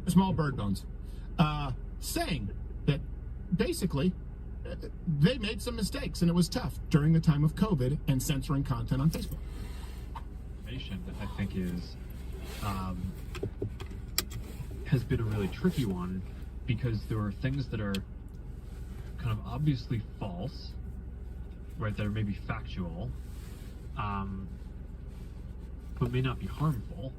small bird bones, saying that basically they made some mistakes and it was tough during the time of COVID and censoring content on Facebook. That I think is has been a really tricky one, because there are things that are kind of obviously false, right, that are maybe factual, but may not be harmful.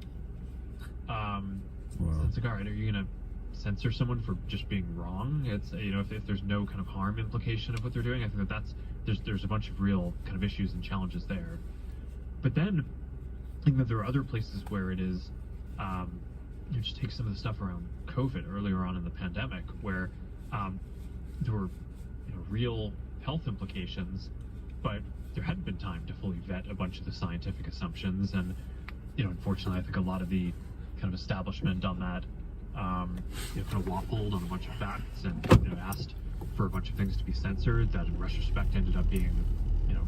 It's like, all right, are you going to censor someone for just being wrong? It's, you know, if there's no kind of harm implication of what they're doing, I think there's a bunch of real kind of issues and challenges there. But then I think that there are other places where it is, you just take some of the stuff around COVID earlier on in the pandemic, where there were, you know, real health implications, but there hadn't been time to fully vet a bunch of the scientific assumptions. And, you know, unfortunately, I think a lot of the kind of establishment on that, you know, kind of waffled on a bunch of facts and, you know, asked for a bunch of things to be censored that in retrospect ended up being, you know,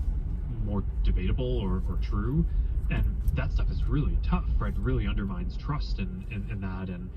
more debatable or true. And that stuff is really tough, right? It really undermines trust in that. And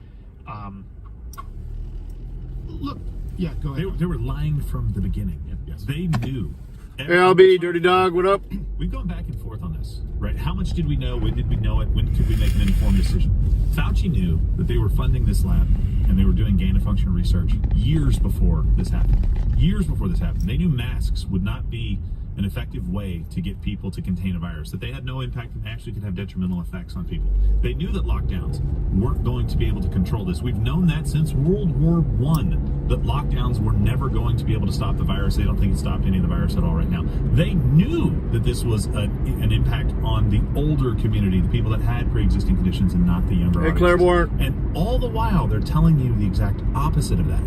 look, yeah, go ahead. They were lying from the beginning. Yes. They knew. Hey, LB, Dirty Dog, what up? We've gone back and forth on this, right? How much did we know? When did we know it? When could we make an informed decision? Fauci knew that they were funding this lab and they were doing gain-of-function research years before this happened. Years before this happened. They knew masks would not be an effective way to get people to contain a virus, that they had no impact and actually could have detrimental effects on people. They knew that lockdowns weren't going to be able to control this. We've known that since World War I, that lockdowns were never going to be able to stop the virus. They don't think it stopped any of the virus at all right now. They knew that this was an impact on the older community, the people that had pre-existing conditions and not the younger audiences. Claiborne. And all the while, they're telling you the exact opposite of that.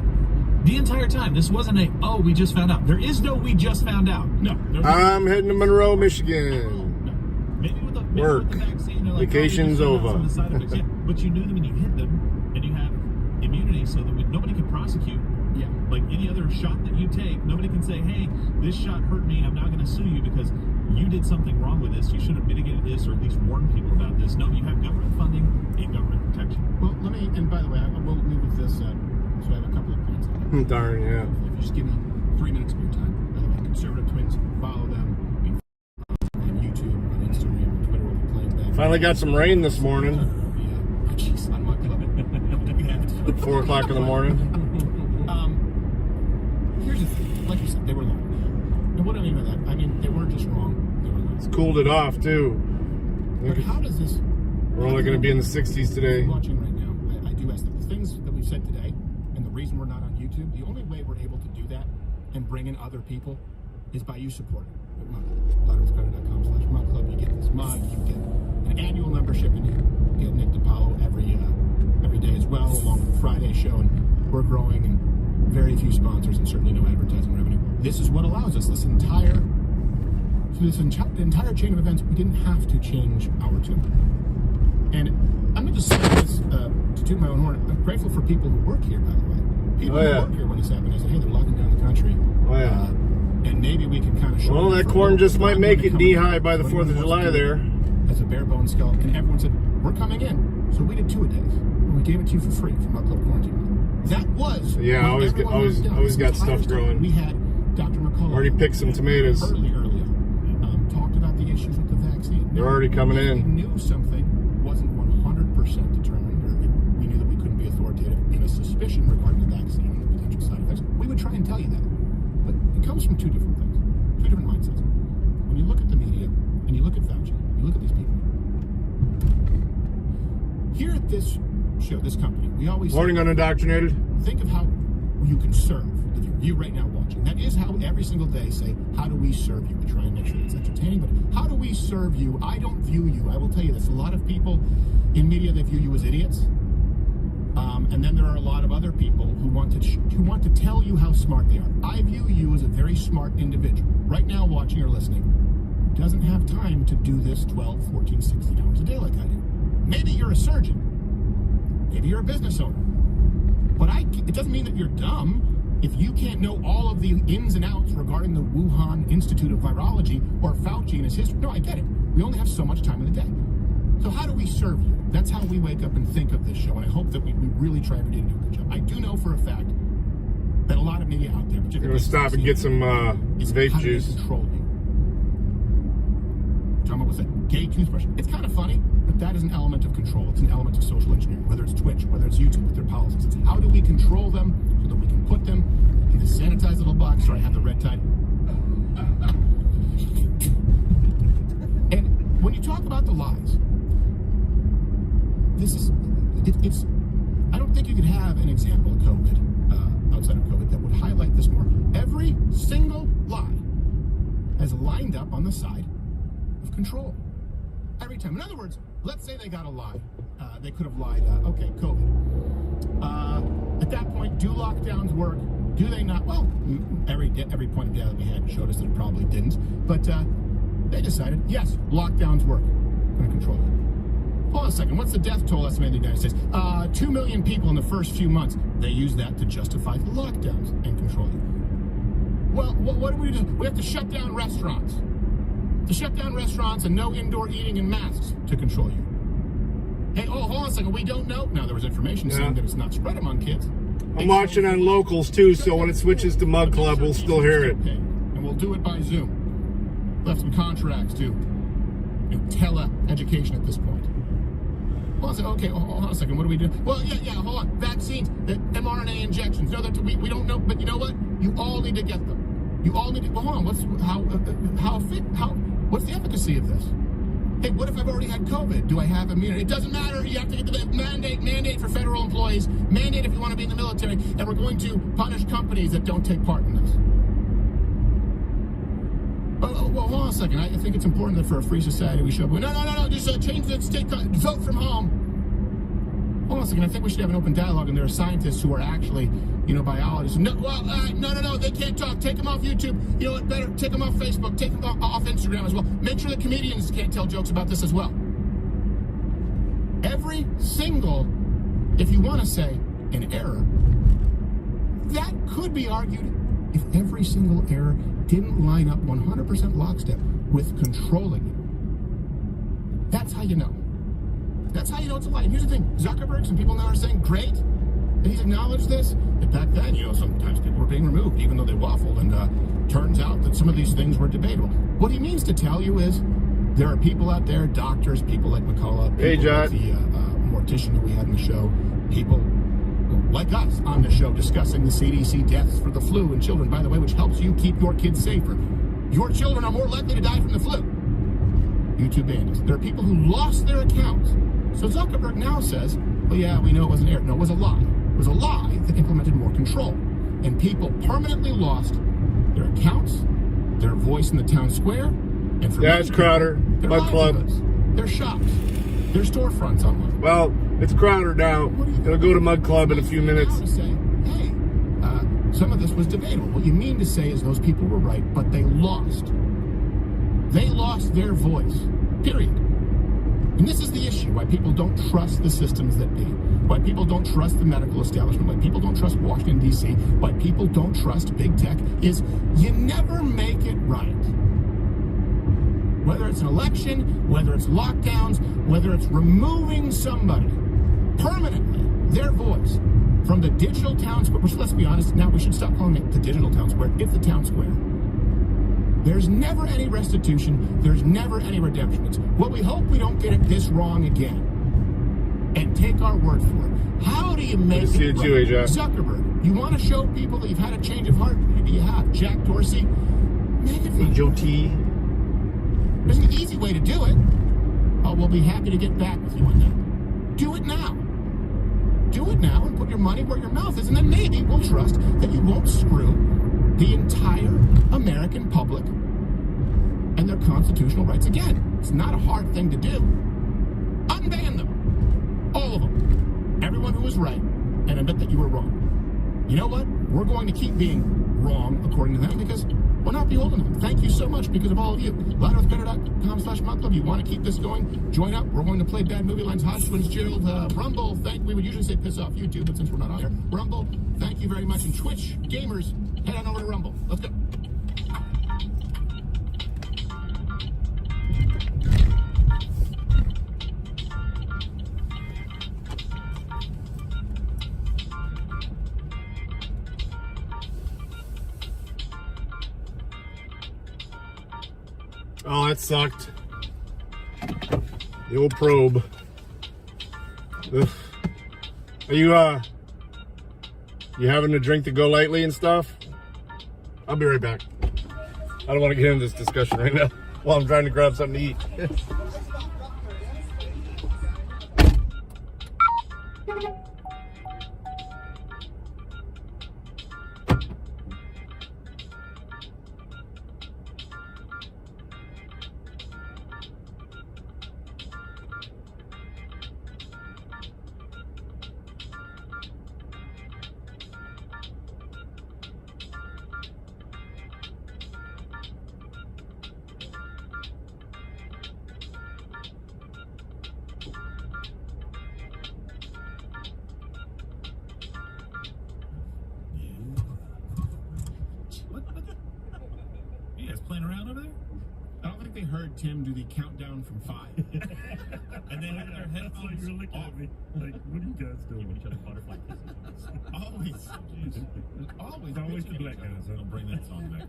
The entire time, this wasn't we just found out. There is no we just found out. No. I'm heading to Monroe, Michigan. No. Maybe with the vaccine, they're like, Vacation's over. Yeah, but you knew them and you hit them, and you have immunity so that nobody can prosecute. Yeah. Like any other shot that you take, nobody can say, hey, this shot hurt me, I'm now going to sue you because you did something wrong with this. You should have mitigated this or at least warned people about this. No, you have government funding and government protection. Well, let me, and by the way, I will leave with this, so I have a couple of points on it. Darn, yeah. If you just give me 3 minutes of your time. By the way, Conservative Twins, follow them on YouTube, on Instagram, on Twitter. We'll be playing back. Finally got some rain this morning. Yeah. Jeez, on my club. 4 o'clock in the morning. Here's the thing. Like you said, they were lying. And what do I mean by that? I mean, they weren't just wrong. They were lying. It's cooled it off, too. But how does this... We're only going to be in the 60s today. Watching right now, I do ask that the things that we've said today, and the reason we're not on YouTube, the only way we're able to do that and bring in other people is by you supporting. LouderWithCrowder.com/mug club. You get this mug, you get an annual membership, and you get Nick DiPaolo every day as well, along with the Friday show. And we're growing, and very few sponsors, and certainly no advertising revenue. This is what allows us this entire chain of events. We didn't have to change our tune. And I'm going to just say this to toot my own horn. I'm grateful for people who work here, by the way. People who work here when this happened. I said, hey, they're locking down the country. And maybe we can kind of show. Well, that corn just might make it knee-high by the 4th of July there. As a bare bones skull. And everyone said, we're coming in. So we did 2 a days. And we gave it to you for free from our club quarantine. That was. Yeah, always got stuff growing. We had Dr. McCullough. Already picked some tomatoes. Early on. Talked about the issues with the vaccine. They're already coming in. We knew something wasn't 100% determined, or we knew that we couldn't be authoritative in a suspicion regarding the vaccine and the potential side effects. We would try and tell you that. But it comes from 2 different things, 2 different mindsets. When you look at the media, and you look at Fauci, you look at these people. Here at this show, this company, we always Morning Unindoctrinated. Think of how you can serve the viewer. You right now watching. That is how every single day say, how do we serve you? We try and make sure it's entertaining, but how do we serve you? I don't view you. I will tell you this. A lot of people in media, they view you as idiots. And then there are a lot of other people who want to tell you how smart they are. I view you as a very smart individual. Right now watching or listening, who doesn't have time to do this 12, 14, 16 hours a day like I do. Maybe you're a surgeon. Maybe you're a business owner. But it doesn't mean that you're dumb if you can't know all of the ins and outs regarding the Wuhan Institute of Virology or Fauci and his history. No, I get it. We only have so much time in the day. So how do we serve you? That's how we wake up and think of this show, and I hope that we really try every day to do a good job. I do know for a fact that a lot of media out there, You're particularly... going to stop and get some vape juice. Control you. Talking about what's that? Gay toothbrush. It's kind of funny, but that is an element of control. It's an element of social engineering, whether it's Twitch, whether it's YouTube with their policies. It's how do we control them so that we can put them in the sanitized little box. Sorry, I have the red tie. And when you talk about the lies, it's I don't think you could have an example of COVID, outside of COVID, that would highlight this more. Every single lie has lined up on the side of control. Every time. In other words, let's say they got a lie. They could have lied, okay, COVID. At that point, do lockdowns work? Do they not? Well, every point of data that we had showed us that it probably didn't. But they decided, yes, lockdowns work. I'm going to control it. Hold on a second. What's the death toll estimated in the United States? 2 million people in the first few months. They use that to justify the lockdowns and control it. Well, what do we do? We have to shut down restaurants. To shut down restaurants and no indoor eating and masks to control you. Hey, hold on a second. We don't know. Now, there was information saying that it's not spread among kids. I'm watching on locals, too, so when it switches to Mug Club, we'll still hear it. And we'll do it by Zoom. Left some contracts, too. And tele-education at this point. Well, I said, okay, hold on a second. What do we do? Well, yeah, hold on. Vaccines, the mRNA injections. No, we don't know, but you know what? You all need to get them. You all need to. Well, hold on. What's the efficacy of this? Hey, what if I've already had COVID? Do I have immunity? It doesn't matter. You have to get the mandate for federal employees. Mandate if you want to be in the military. And we're going to punish companies that don't take part in this. Well, hold on a second. I think it's important that for a free society we show. No. Just change the state. Vote from home. Hold on a second. I think we should have an open dialogue, and there are scientists who are actually, biologists. No. They can't talk. Take them off YouTube. You know what? Better take them off Facebook. Take them off Instagram as well. Make sure the comedians can't tell jokes about this as well. Every single, if you want to say an error, that could be argued if every single error didn't line up 100% lockstep with controlling it. That's how you know. That's how you know it's a lie. And here's the thing. Zuckerberg, some people now are saying, great, that he's acknowledged this. That back then, sometimes people were being removed, even though they waffled. And turns out that some of these things were debatable. What he means to tell you is there are people out there, doctors, people like McCullough, people like the mortician that we had in the show, people like us on the show discussing the CDC deaths for the flu in children, by the way, which helps you keep your kids safer. Your children are more likely to die from the flu. YouTube bandits. There are people who lost their accounts. So Zuckerberg now says, well, yeah, we know it wasn't air. No, it was a lie. It was a lie that implemented more control. And people permanently lost their accounts, their voice in the town square, and for it's Crowder, Mug Club. Their shops, their storefronts online. Well, it's Crowder now. It'll go to Mug Club in a few minutes. To say, hey, some of this was debatable. What you mean to say is those people were right, but they lost. They lost their voice, period. And this is the issue, why people don't trust the systems that be, why people don't trust the medical establishment, why people don't trust Washington, D.C., why people don't trust big tech, is you never make it right. Whether it's an election, whether it's lockdowns, whether it's removing somebody permanently, their voice, from the digital town square, which, let's be honest, now we should stop calling it the digital town square. It's the town square. There's never any restitution. There's never any redemption. It's what we hope we don't get it this wrong again. And take our word for it. How do you make it right? Zuckerberg, you want to show people that you've had a change of heart? Maybe you have. Jack Dorsey, make it right. Joe T. There's an easy way to do it. Oh, we'll be happy to get back with you on that. Do it now. Do it now and put your money where your mouth is, and then maybe we'll trust that you won't screw the entire American public and their constitutional rights again. It's not a hard thing to do. Unban them. All of them. Everyone who was right, and admit that you were wrong. You know what? We're going to keep being wrong according to them because we're not beholden to them. Thank you so much because of all of you. LouderWithBetter.com/MugClub. You want to keep this going? Join up. We're going to play Bad Movie Lines, Hodgkins, Gerald, Rumble. We would usually say piss off YouTube, but since we're not on there, Rumble. Thank you very much. And Twitch gamers, head on over to Rumble. Let's go. Oh, that sucked. The old probe. Ugh. Are you having a drink to go lightly and stuff? I'll be right back. I don't want to get into this discussion right now while I'm trying to grab something to eat. You guys playing around over there? I don't think they heard Tim do the countdown from 5. And they had their headphones You're looking at me like, what are you guys doing? Each other butterfly kisses. Always. It's always the black guys. I'll bring that song back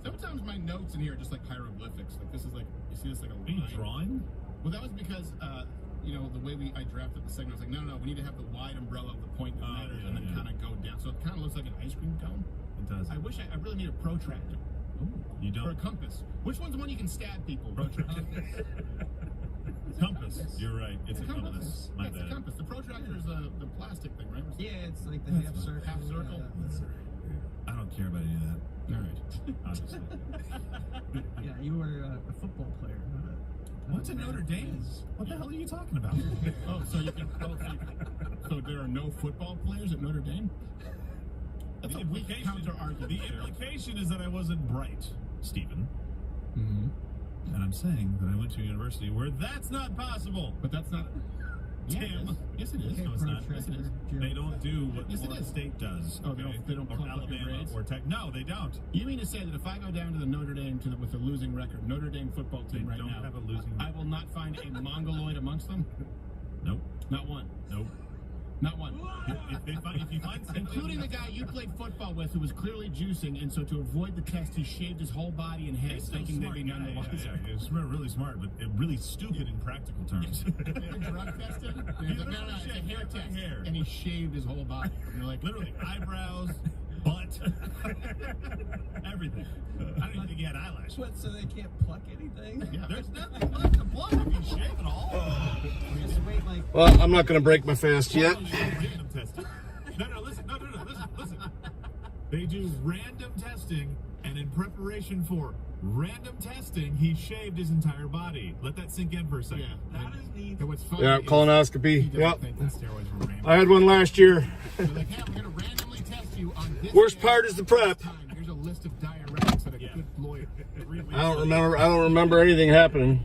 up. Sometimes my notes in here are just like hieroglyphics. Like this is like, you see this like a Are you line? drawing? Well, that was because, the way I drafted the segment, I was like, no, we need to have the wide umbrella of the point that matters and then kind of go down. So it kind of looks like an ice cream cone. It does. I wish I really need a protractor. You Or a don't. compass. Which one's the one you can stab people? Protractor. Compass. You're right. It's a compass. My That's the bad. compass. The protractor is the plastic thing, right? Yeah, it's like the That's half fine. circle. Half circle? That's right. I don't care about any of that. All right. Obviously. Yeah, you were a football player. What's a Notre Dame? What the hell are you talking about? Oh, so there are no football players at Notre Dame? That's a weak counter argument. The implication is that I wasn't bright, Stephen. Mm-hmm. And I'm saying that I went to a university where that's not possible. But that's not. Yeah, Tim. Yes, it is. No, it's not. Yes, it is. They don't do what Yes, it Florida is. State does. Oh, they don't or pump up your Alabama grades? or Tech. No, they don't. You mean to say that if I go down to the Notre Dame with a losing record, Notre Dame football team They right don't now, have a losing I will not find a mongoloid amongst them? Nope. Not one. Nope. Not one. If you find somebody, Including the guy you played football with who was clearly juicing, and so to avoid the test, he shaved his whole body and head, he's still thinking they'd smart be guy. none the wiser. Yeah. He's really smart, but really stupid in practical terms. They were drug tested. And he's like, no, it's a hair test. Hair. And he shaved his whole body. And you're like, Literally, eyebrows, butt, everything. I don't even think he had eyelashes. What, so they can't pluck anything? yeah. There's nothing left to blood if you shave it all. Just wait like Well, I'm not going to break my fast yet. Random testing. No, listen. They do random testing, and in preparation for random testing, he shaved his entire body. Let that sink in for a second. Yeah. That is neat. And what's funny Yeah, is he colonoscopy. doesn't Yep. think that steroids were random. I had one last year. They're like, yeah, we're going to randomly test you on this. Worst day part is the prep. time. Here's a list of diuretics that a Yeah. good lawyer. I don't remember anything happening.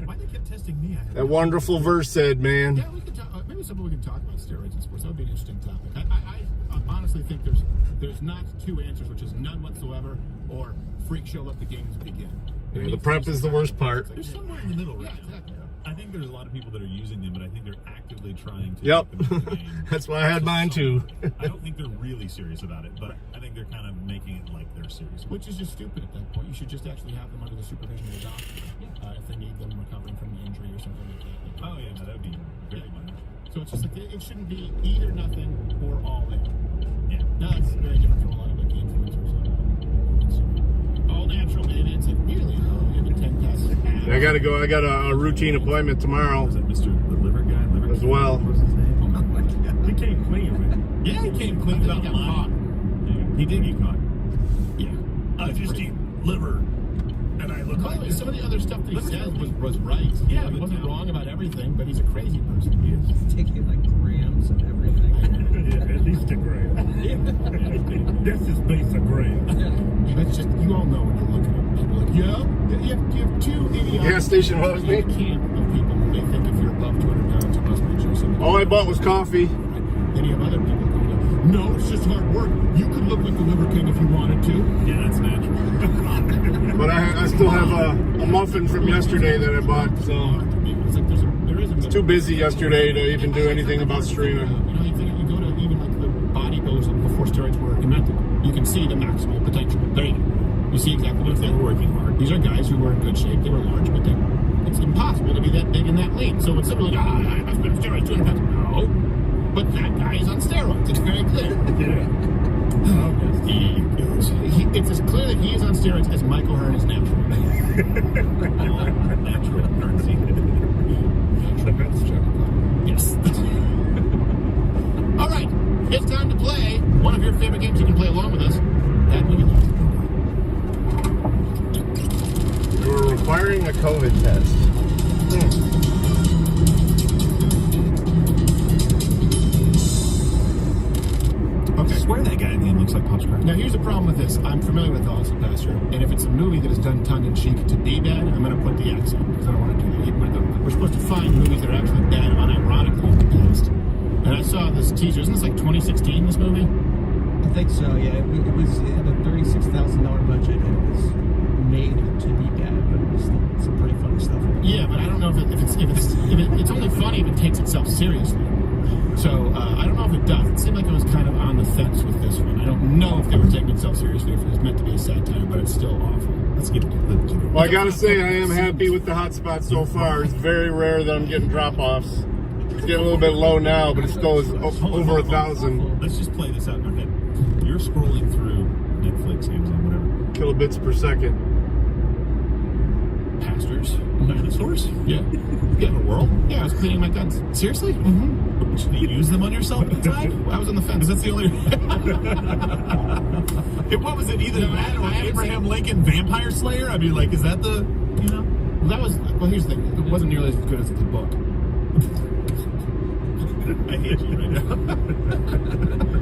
Why they kept testing me? That wonderful verse said, man. Yeah, we could talk. Maybe someone we can talk about steroids in sports. That would be an interesting topic. I honestly think there's not two answers, which is none whatsoever, or freak show, let the games begin. Yeah, the prep is the worst part. There's somewhere in the middle right Yeah, now. exactly. I think there's a lot of people that are using them, but I think they're actively trying to Yep. make them into the game. That's why I had mine too. I don't think they're really serious about it, but I think they're kind of making it like they're serious. Which is just stupid at that point. You should just actually have them under the supervision of a doctor if they need them recovering from an injury or something like that. Oh yeah, no, that would be very minor. So it's just like it shouldn't be either nothing or all in. Yeah. Now that's very different from a lot of like influencers on Instagram. All natural, maybe it's like really you have a 10 tests. I gotta go. I got a routine appointment tomorrow Was that Mr. the liver guy? Liver as well. What was his name? He came clean with it. Yeah, he came clean about He got caught. lying. He did get caught. Yeah. I just eat liver, and I look By the way, some of the other stuff that he said was right. Yeah, he but wasn't no. wrong about everything, but he's a crazy person. he's taking like grams of everything. Yeah, at least a gram. This is base of gram. That's just, you all know when you're looking at people like, you have two idiots. Gas station loves me. In a camp of people who they think if you're above 200 pounds, you must be something. All I bought was coffee. Then you have other people going, no, it's just hard work. You could look like the Liver King if you wanted to. Yeah, that's natural. But I still have a muffin from yesterday that I bought, so It's like there is a too busy yesterday to even do anything about streaming. You think you go to even like the bodybuilders before steroids were invented, you can see the maximal potential. There you go. You see exactly what means they were working hard. These are guys who were in good shape. They were large, but it's impossible to be that big and that lean. So when somebody like, I must be on steroids, 200 pounds. No. But that guy is on steroids. It's very clear. Yeah. It's as clear that he is on steroids as Michael Hearn is natural. Natural currency. Yes. All right. It's time to play one of your favorite games. You can play along with us. That movie. We were requiring a COVID test. Okay. I swear that guy in the end looks like Popscratch. Now, here's the problem with this. I'm familiar with Austin Pastor, and if it's a movie that is done tongue-in-cheek to be bad, I'm going to put the X on, because I don't want to do that. We're supposed to find movies that are actually bad unironically in the past. And I saw this teaser. Isn't this like 2016, this movie? I think so. Yeah, it had a $36,000 budget, and it was made to be bad, but it was some pretty funny stuff. Yeah, but I don't know if it's only funny if it takes itself seriously. So I don't know if it does. It seemed like it was kind of on the fence with this one. I don't know if they were taking itself seriously, if it was meant to be a satire, but it's still awful. Let's get it. Well, I gotta say, I am happy with the hotspot so far. It's very rare that I'm getting drop-offs. It's getting a little bit low now, but it still is over 1,000 Let's just play this out in our head. You're scrolling through Netflix, Amazon, whatever. kilobits per second. Pastors? Dinosaurs? Yeah. In a world? Yeah, I was cleaning my guns. Seriously? Mm-hmm. Should you use them on yourself at the time? I was on the fence. Because that's the only. What was it? Either that or Abraham Lincoln Vampire Slayer? I mean, like, is that the, you know? Well, here's the thing. It wasn't nearly as good as the book. I hate you right now.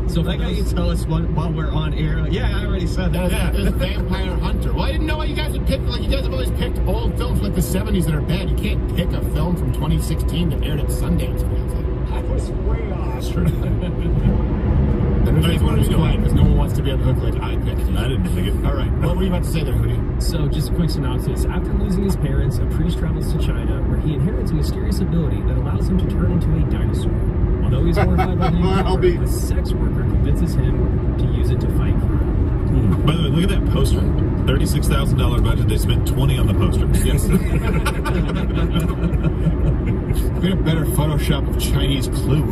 So that guy, you tell us while we're on air. Yeah, I already said that. There's a Vampire Hunter. Well, I didn't know why you guys would pick, like, you guys have always picked old films like the 70s that are bad. You can't pick a film from 2016 that aired at Sundance. I was way off. That's true. Everybody's wanting to be quiet because no one wants to be on the hook like I picked. I didn't think it. All right. What were you about to say there, Hootie? So, just a quick synopsis. After losing his parents, a priest travels to China, where he inherits a mysterious ability that allows him to turn into a dinosaur. Although he's horrified by the encounter, a sex worker convinces him to use it to fight crime. By the way, look at that poster. $36,000 budget. They spent $20 on the poster. Yes. We had a better Photoshop of Chinese clue.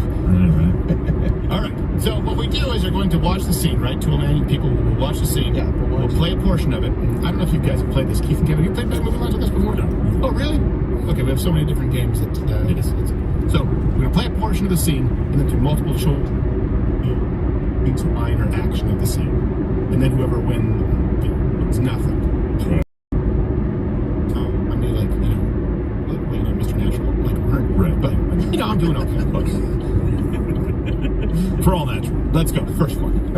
All right. So what we do is you're going to watch the scene, right? Tool Man, people will watch the scene. Yeah, we'll play a portion of it. I don't know if you guys have played this. Keith and Kevin, have you played Movie Lines with us before? No. Oh, really? Okay, we have so many different games that so we're going to play a portion of the scene and then do multiple choice each line or action of the scene. And then whoever wins nothing. I'm being like, Mr. Natural, like Right. But, I'm doing okay. For all natural. Let's go. First one.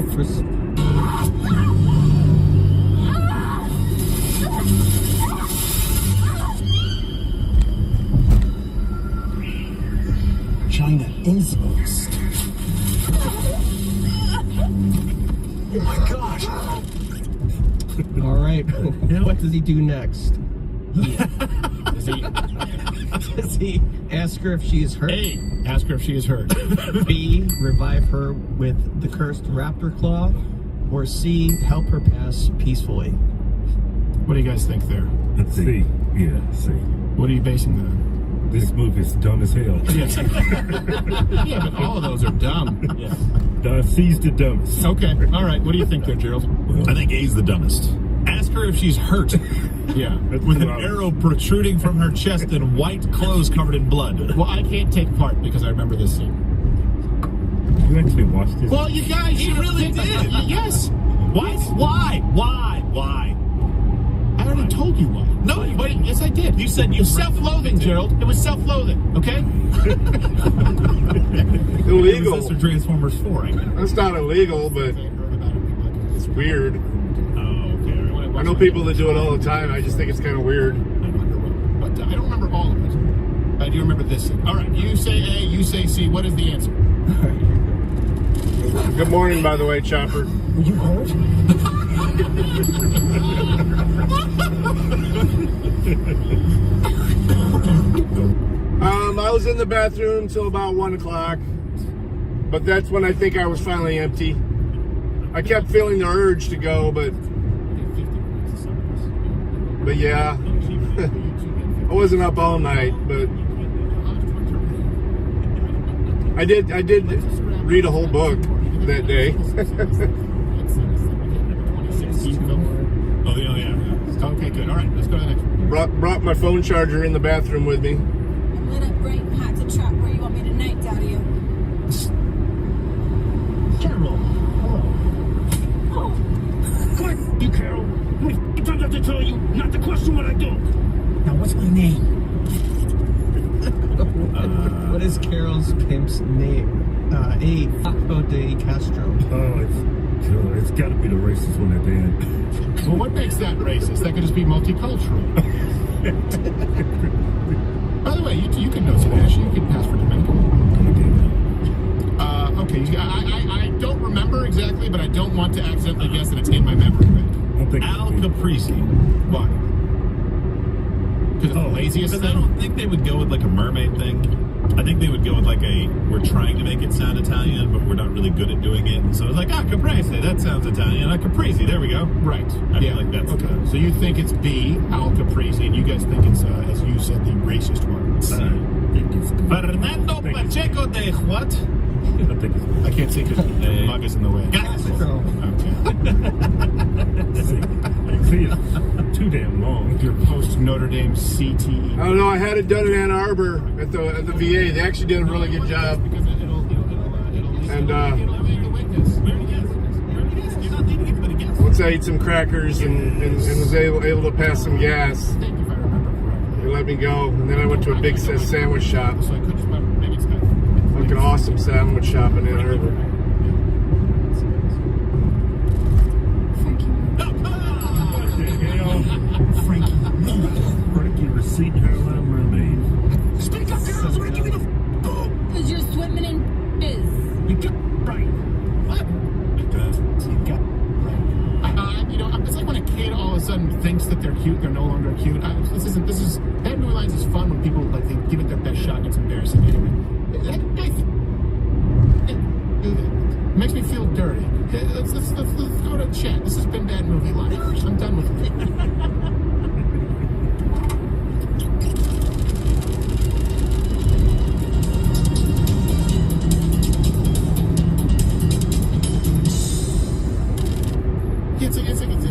China is lost. Oh my gosh. All right. What does he do next? Does he ask her if she is hurt? A, ask her if she is hurt. B, revive her with the cursed raptor claw? Or C, help her pass peacefully? What do you guys think there? Let's see. Yeah, see. What are you basing that on? This movie's dumb as hell. Yes. Yeah, but all of those are dumb. Yeah. C's the dumbest. Okay. All right. What do you think there, Gerald? I think A's the dumbest. Ask her if she's hurt. Yeah. With an arrow protruding from her chest and white clothes covered in blood. Well, I can't take part because I remember this scene. You actually watched this? Well, you guys, He really did. Yes. What? Why? I already told you why. No, you didn't. Yes, I did. You said you It was self-loathing, Gerald. It was self-loathing. Okay. Illegal. That's what Transformers 4, I guess. That's not illegal, but it's weird. Oh, okay. I know people that do it all the time. I just think it's kind of weird. But I don't remember all of it. I do remember this scene. All right. You say A. You say C. What is the answer? Good morning, by the way, Chopper. Were you hurt? I was in the bathroom till about 1 o'clock, but that's when I think I was finally empty. I kept feeling the urge to go, but But yeah, I wasn't up all night, but I did read a whole book that day. Oh yeah. Okay, good. All right, let's go to the next one. Brought my phone charger in the bathroom with me. I'm lit up bright and hot to trap where you want me tonight, Daddy. Carol. Oh. What? You, Carol. How many times I have to tell you not to question what I do? Now, what's my name? What is Carol's pimp's name? A. Paco de Castro. Oh, it's got to be the racist one at the end. Well, what makes that racist? That could just be multicultural. By the way, you can know Spanish. You can pass for Dominican. Okay, I don't remember exactly, but I don't want to accidentally guess that it's in my memory bank. Al Caprese. Why? Because it's the laziest Because I thing? don't think they would go with like a mermaid thing. I think they would go with like we're trying to make it sound Italian, but we're not really good at doing it. And so it's like, Caprese, that sounds Italian. Caprese, there we go. Right. I feel like that's okay. So you think it's B, Al Caprese, and you guys think it's, as you said, the racist one. I think it's Fernando Pacheco de what? I think it's I can't see because the mug is in the way. Castro. See, it's too damn long. Your post Notre Dame CTE. I don't know. I had it done in Ann Arbor at the VA. They actually did a really good job. And once I ate some crackers and was able to pass some gas, they let me go. And then I went to a big sandwich shop. Fucking awesome sandwich shop in Ann Arbor. Frankie receipt hairline mermaid. Speak up, girls! We're giving a Because you're swimming in biz. You got right. What? You got right. It's like when a kid all of a sudden thinks that they're cute, they're no longer cute. This is Bad Movie Lines is fun when people like they give it their best shot and it's embarrassing anyway. It makes me feel dirty. Let's go to chat. This has been Bad Movie Lines. I'm done with it.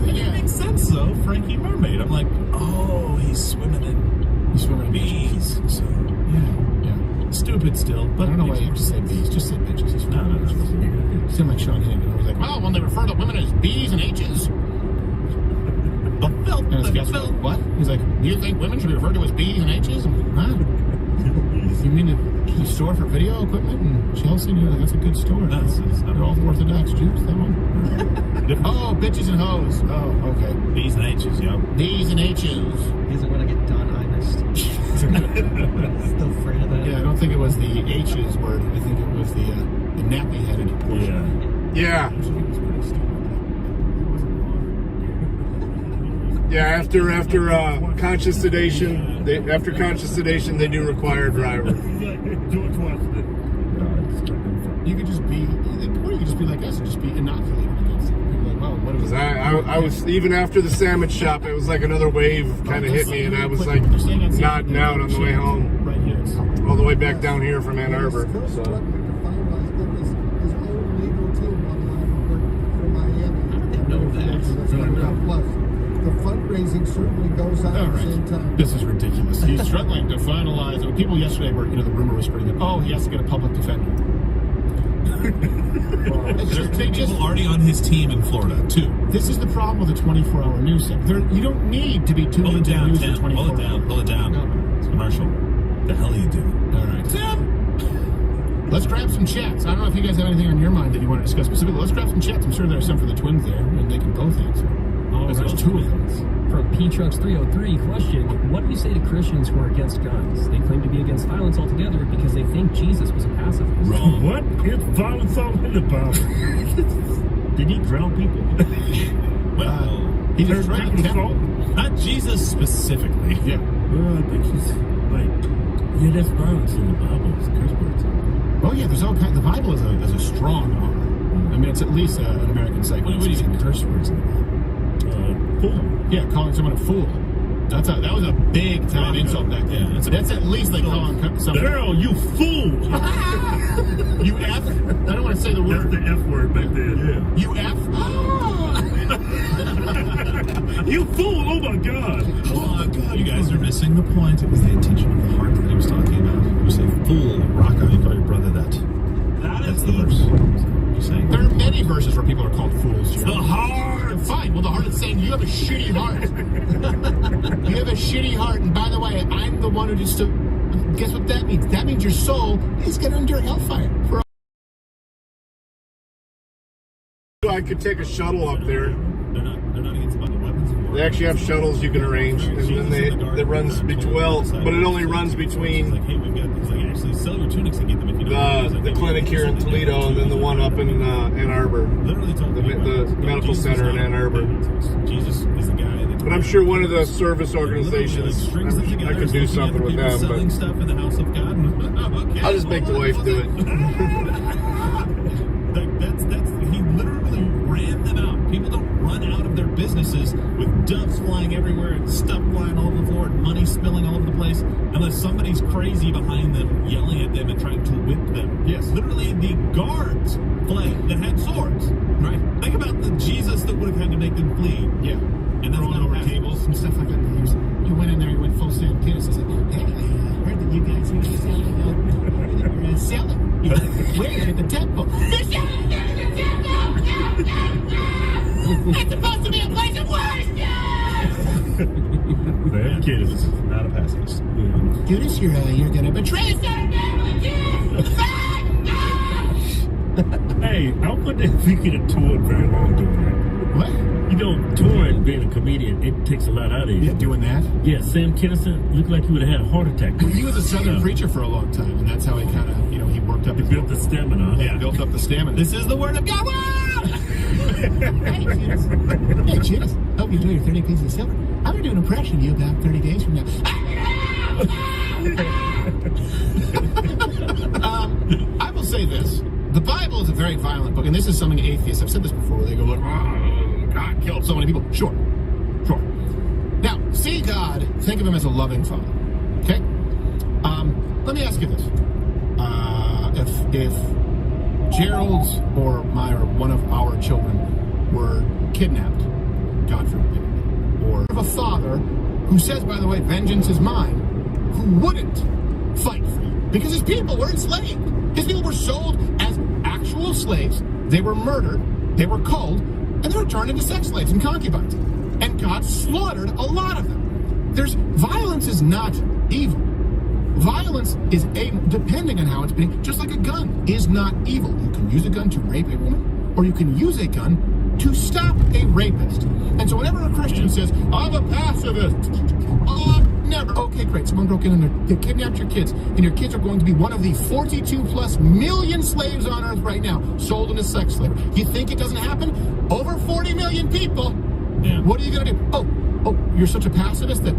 It makes sense though, Frankie Mermaid. I'm like, oh, he's swimming in bees. So yeah. Stupid still, but I don't know why you have to say bees. Just say bitches. It's No. You seem like Sean Hannity. He's like, well, when they refer to women as B's and H's. And his guest was like, what? He's like, do you think women should be referred to as B's and H's? I'm like, huh? You mean the store for video equipment in Chelsea? You're like, that's a good store. They're all Orthodox Jews, that one. Oh, bitches and hoes. Oh, okay. B's and H's, yo. B's and H's. He doesn't want to get Don Imus. Still afraid of that. Yeah, I don't think it was the H's word. I think it was the nappy-headed portion. Yeah. Yeah, after conscious sedation, they do require a driver. George Washington. You could just be, or you could just be like us and just be inoculated against it. You'd be like, well, what is I was, even after the sandwich shop, it was like another wave kind of hit me, and I was like nodding out on the way home, right here. all the way back down here from Ann Arbor. So. The fundraising certainly goes on at the same time. This is ridiculous. He's struggling to finalize. People yesterday were, the rumor was spreading that, oh, he has to get a public defender. There's people already on his team in Florida, too. This is the problem with a 24-hour news segment. You don't need to be tuned into news for 24 hours. Pull it down. No. It's a commercial. The hell are you doing? All right. Tim! Let's grab some chats. I don't know if you guys have anything on your mind that you want to discuss specifically. Let's grab some chats. I'm sure there are some for the twins there, and they can both answer. Because there's two of them. From P-Trucks303, question, what do you say to Christians who are against guns? They claim to be against violence altogether because they think Jesus was a pacifist. Wrong. What? It's violence all in the Bible. Did he drown people? Well, he just drowned people. Not Jesus specifically. Yeah. Well, I think he's like, yeah, that's violence in the Bible. It's curse words. Oh yeah, there's all kinds. The Bible is a strong arm. I mean, it's at least an American cycle. What do you mean curse words in the Bible? Fool. Yeah, calling someone a fool. That was a big time insult back then. Yeah, That's at least like calling something. Girl, you fool! You F? I don't want to say the That's word. the F word back then. You F? You fool! Oh my God! Oh my God, you guys are missing the point. It was the intention of the heart that he was talking about. You say fool, Rocco, you call your brother that. That's the verse. Just saying. There are many verses where people are called fools. The heart! Fine. Well, the heart is saying you have a shitty heart. You have a shitty heart. And by the way, I'm the one who just... Guess what that means? That means your soul is going to endure hellfire. I could take a shuttle up there. They're not against bundle weapons. They actually have shuttles you can arrange, and then that runs between. Well, but it only runs between Like, hey, we've got these. Like, actually, sell your tunics and get them if you don't. the clinic here in Toledo, and then the one up in Ann Arbor. Literally told The medical Jesus center is in Ann not- Arbor. Jesus is the guy that. But I'm sure one of the service organizations, I could do something with them. Selling But stuff in the house of God. Okay, I'll just make the wife do it. That's he literally ran them out. People don't run out of their businesses with doves flying everywhere and stuff flying all over the floor and money spilling all over the place unless somebody's crazy behind them yelling at them and trying to whip them. Yes, literally the guards fled that had swords. Right. Think about the Jesus that would have had to make them flee. Yeah. And that's not over tables and stuff like that. You went in there, you went full Sam Kiss and said, hey, I heard that you guys are selling. You're selling. Where? At the temple. They're selling at the temple! It's supposed to be a place of worship! Man, kid is not a pacifist. Judas, you're gonna betray us. Hey, I wonder if you could have toured very long doing that. What? You know, touring, being a comedian, it takes a lot out of you. Yeah, doing that? Yeah, Sam Kinison looked like he would have had a heart attack. He was a Southern preacher for a long time, and that's how he kind of, he worked up. He built the stamina. Yeah, built up the stamina. This is the word of God. Hey, Judas. Hope you enjoy your 30 pieces of silver. I'm going to do an impression of you about 30 days from now. I will say this. The Bible is a very violent book, and this is something atheists, I've said this before, they go like, oh, God killed so many people. Sure. Now, see God, think of him as a loving father. Okay? Let me ask you this. If Gerald's or one of our children were kidnapped, God forbid, or of a father who says, by the way, vengeance is mine, who wouldn't fight for you because his people were enslaved. His people were sold as actual slaves. They were murdered, they were culled, and they were turned into sex slaves and concubines. And God slaughtered a lot of them. Violence is not evil. Violence is, depending on how it's being, just like a gun is not evil. You can use a gun to rape a woman, or you can use a gun to stop a rapist. And so whenever a Christian says, I'm a pacifist, never. Okay, great. Someone broke in and they kidnapped your kids, and your kids are going to be one of the 42+ million slaves on earth right now, sold into sex slavery. You think it doesn't happen? Over 40 million people. Yeah. What are you going to do? Oh, you're such a pacifist that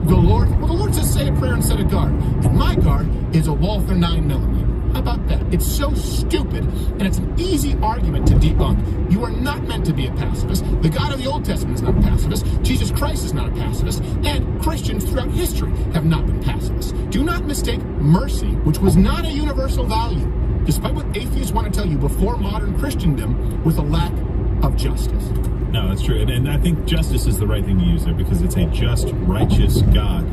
the Lord says say a prayer and set a guard. And my guard is a Walther 9mm. How about that? It's so stupid, and it's an easy argument to debunk. You are not meant to be a pacifist. The God of the Old Testament is not a pacifist. Jesus Christ is not a pacifist. And Christians throughout history have not been pacifists. Do not mistake mercy, which was not a universal value, despite what atheists want to tell you before modern Christendom, with a lack of justice. No, that's true. And I think justice is the right thing to use there because it's a just, righteous God.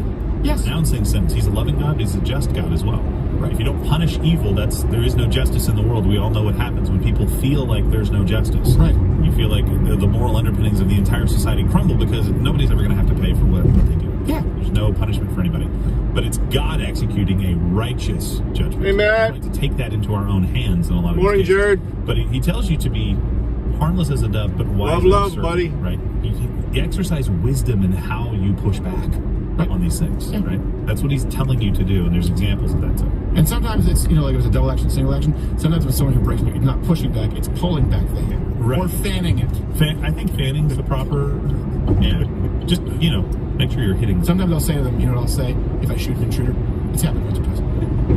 Yes. Now in saying sense, he's a loving God, he's a just God as well. Right. If you don't punish evil, there is no justice in the world. We all know what happens when people feel like there's no justice. Right. You feel like the moral underpinnings of the entire society crumble because nobody's ever going to have to pay for what they do. Yeah. There's no punishment for anybody. But it's God executing a righteous judgment. Hey, Matt. We like to take that into our own hands in a lot of Morning, cases. Jared. But he tells you to be harmless as a dove, but wise as a Love, serpent. buddy. Right. You exercise wisdom in how you push back on these things. Yeah. Right. That's what he's telling you to do, and there's examples of that too. And sometimes it's, like it was a double action, single action. Sometimes when someone who breaks back, it's not pushing back, it's pulling back the hammer. Right. Or fanning it. I think fanning's the proper, just, make sure you're hitting. Sometimes I'll say to them, you know what I'll say if I shoot an intruder? It's happened once or twice.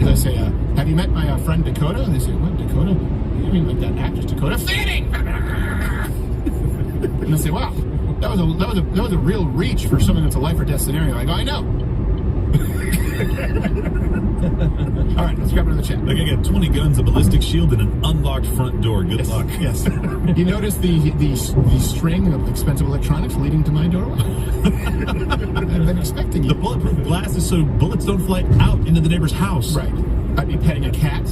Is I say, have you met my friend Dakota? And they say, what, Dakota? I mean, like that actress Dakota? Fanning! And I say, wow, that was a real reach for something that's a life or death scenario. I go, I know. All right, let's grab another chat. Like, I got 20 guns, a ballistic shield, and an unlocked front door. Good luck. Yes. You notice the string of expensive electronics leading to my doorway? I've been expecting you. The bulletproof glass is so bullets don't fly out into the neighbor's house. Right. I'd be petting a cat,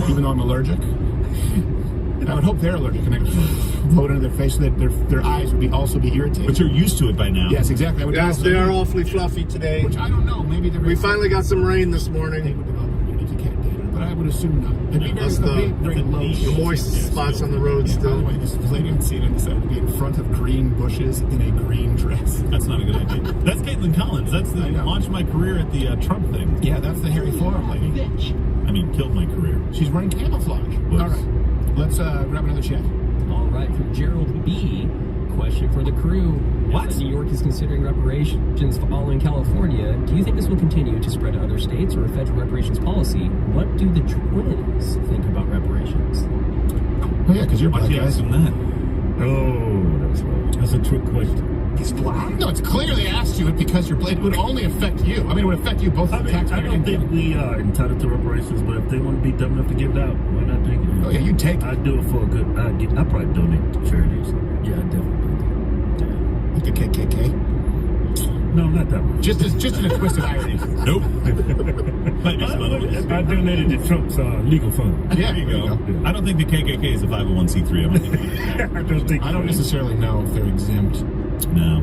even though I'm allergic. I would hope they're allergic, and I could blow it into their face so that their eyes would also be irritated. But you're used to it by now. Yes, exactly. Yes, they are awfully fluffy today. Which I don't know. Maybe we finally got some rain this they morning. would develop immunity to cat data, but I would assume not. It'd be That's very low. the moist spots on the road By still. the way, this lady on CNN decided to be in front of green bushes in a green dress. That's not a good idea. That's Caitlin Collins. That's the I know. launched my career at the Trump thing. Yeah, that's the Harry Florum lady. I mean, killed my career. She's wearing camouflage. Whoops. All right, let's grab another chat. All right, from Gerald B. Question for the crew. What? As New York is considering reparations following California, do you think this will continue to spread to other states or a federal reparations policy? What do the twins think about reparations? Oh yeah, because you're Why black, do you guys. assume that? Oh, that's a trick question. He's black? No, it's clearly asked you it because you're black. It would only affect you. I mean, it would affect you both. I mean, I don't think we are entitled to reparations, but if they want to be dumb enough to give it out, why not take it? Oh yeah, you take it. I'd do it for a good. I'd probably donate to charities. Yeah, I definitely. Like the KKK. No, not that much. Just in a twist of irony. Nope. Might be some other ones. I donated to Trump's legal fund. Yeah, There you go. I don't think the KKK is a 501c3. I don't think it is. I don't think. I don't necessarily know if they're exempt. No.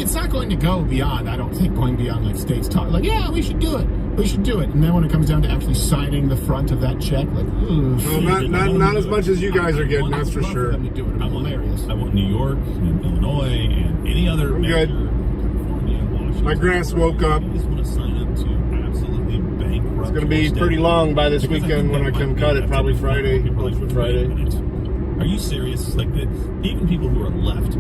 It's not going to go beyond, I don't think, going beyond like states talk. Like, yeah, we should do it. We should do it. And then when it comes down to actually signing the front of that check, like, ooh. Well, not as much as you guys are getting, that's for I'd love sure. them to do it. It'd be hilarious. I want New York and Illinois and any other I'm major, good. California, Washington. My grass woke up. I just want to sign up to absolutely bankrupt. It's going to be pretty long by this weekend when I come cut it, probably Friday. Hopefully Friday. Are you serious? Like, even people who are left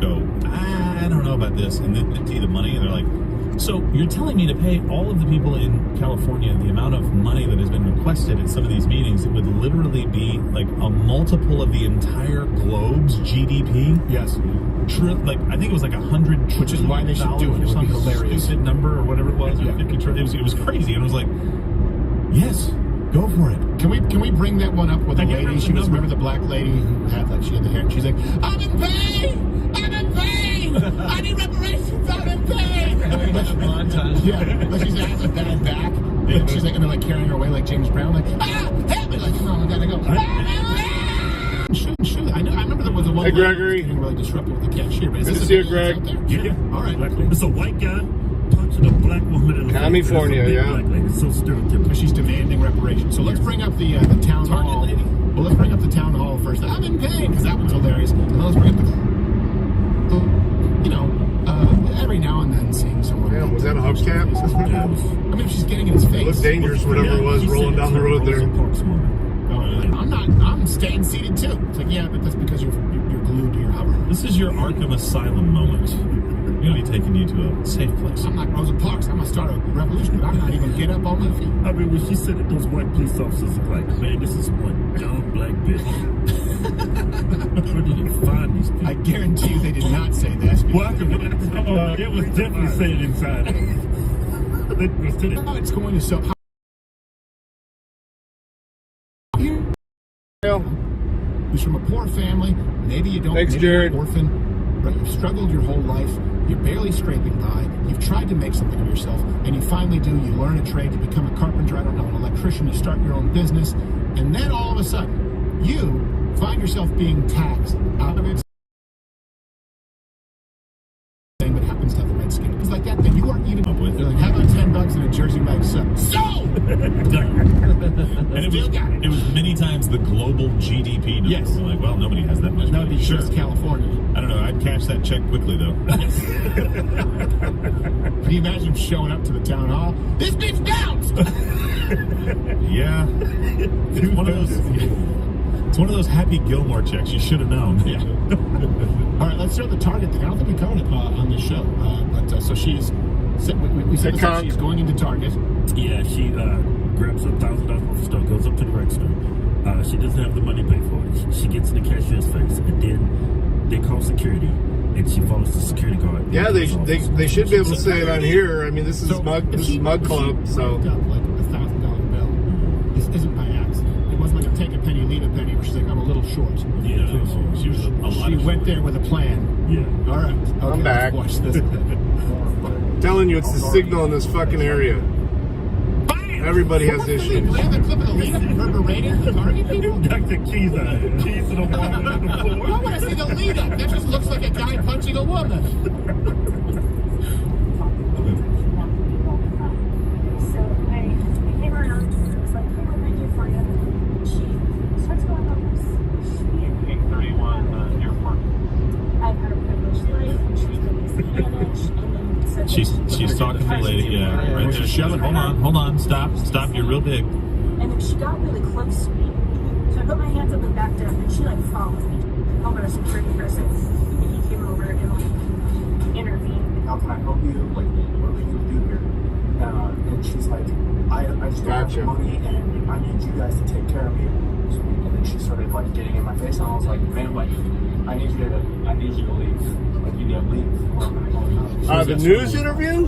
go, I don't know about this, and then empty the money, and they're like, so you're telling me to pay all of the people in California the amount of money that has been requested at some of these meetings? It would literally be like a multiple of the entire globe's GDP. Yes. I think it was like $100 Which is why they should do it. It would be some hilarious. stupid number or whatever it was. Yeah. 50 trillion. It was crazy, and I was like, yes, go for it. Can we bring that one up with a I can't lady? remember She the was, number. remember the black lady who had she had the hair, and she's like, I'm in pain! I'm in pain! I need reparations! I'm in pain! Montage. Yeah, like she's has a bad back. And she's like, and they're like carrying her away like James Brown, like, help me! Like, no, I gotta go. Shoot. I remember there was a one. Hey, Gregory. Getting really disruptive with the cashier, but is Good this to see you, a video Greg. that's out there? Yeah. All right. It's a white guy punching a black woman in the face. California, It's a big yeah. Black lady. It's so stereotypical. But she's demanding reparations. So let's bring up the town Target hall. lady? Well, let's bring up the town hall first. I'm in pain because that one's hilarious. And then let's bring up every now and then seeing someone. Damn, was that a hubcap? Yeah, it was- I mean, if she's getting in his face. It looked dangerous, whatever it was, he rolling said down the it's a road there. Rosa Parks moment. I'm staying seated too. It's like, yeah, but that's because you're glued to your hover. This is your Arkham Asylum moment. We're going to be taking you to a safe place. I'm like Rosa Parks. I'm gonna start a revolution, but I'm not even get up on my feet. I mean, when she said it, those white police officers are like, man, this is one dumb black bitch. Where did you find these people? I guarantee you they did not say that. Welcome. It was definitely saying inside. It was to the- How it's going to so. Who's from a poor family? Maybe you don't. Thanks, maybe you're Jared. an orphan, but you've struggled your whole life. You're barely scraping by. You've tried to make something of yourself, and you finally do. You learn a trade to become a carpenter. I don't know, an electrician. You start your own business, and then all of a sudden, you find yourself being taxed out of it. Thing that happens to have the red skin. It's like that thing you aren't even up with. They're like, how about $10 in a jersey bag? So. And it was many times the global GDP number. Yes. We're like, well, nobody has that much. That would be sure. just California. I don't know. I'd cash that check quickly, though. Can you imagine him showing up to the town hall? This bitch bounced! Yeah. It's one of those. It's one of those Happy Gilmore checks. You should have known. Yeah. All right, let's start the Target thing. I don't think we covered it on this show. So she's, we said that she's going into Target. Yeah, she grabs $1,000 worth of stuff, goes up to the register. she doesn't have the money to pay for it. She gets in the cashier's face, and then they call security, and she follows the security guard. Yeah, they should be able to say it on here. I mean, this is Mug Club, so. Like $1,000 bill. This isn't by accident. It wasn't like a take a penny, leave a penny, where she's like, I'm a little short. Yeah, she was a lot. She went there with a plan. Yeah. All right. Okay, I'm back. Let's watch this. Telling you, it's the signal in this fucking area. Everybody has issues. Play the clip of the lead up reverberating the target people? Got the keys on it. Keys to the wall on the floor. I want to see the lead up. That just looks like a guy punching a woman. So I came around and I was like, hey, what can I do for you? She starts going on this. She and 31 airport. I've had a privileged life, and she's really Spanish, and then said She's talking to the lady, yeah. Right there. She's hold on, stop, you're real big. And then she got really close to me. So I put my hands up and backed up, and she like followed me over a security person. And he came over and like intervened. How can I help you? Like, what are we going to do here? And she's like, I just don't have the money, and I need you guys to take care of me. And then she started like getting in my face, and I was like, man, like, I need you to leave. Like, you need to leave. Or I'm going to go. The news interview?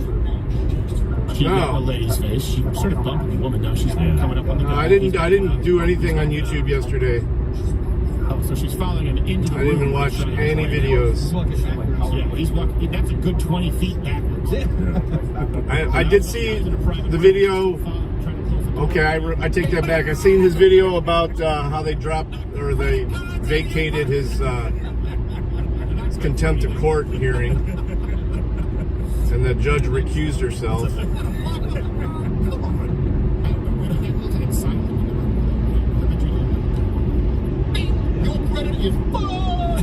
She got a lady's face. She sort of bumped the woman. Now she's coming up on the. No, I didn't do anything on YouTube yesterday. Oh, so she's following him into the I didn't even watch any videos. Yeah, he's walking. That's a good 20 feet backwards. I did see the video. Okay, I take that back. I seen his video about how they dropped or they vacated his contempt of court hearing, and the judge recused herself. Your credit is full.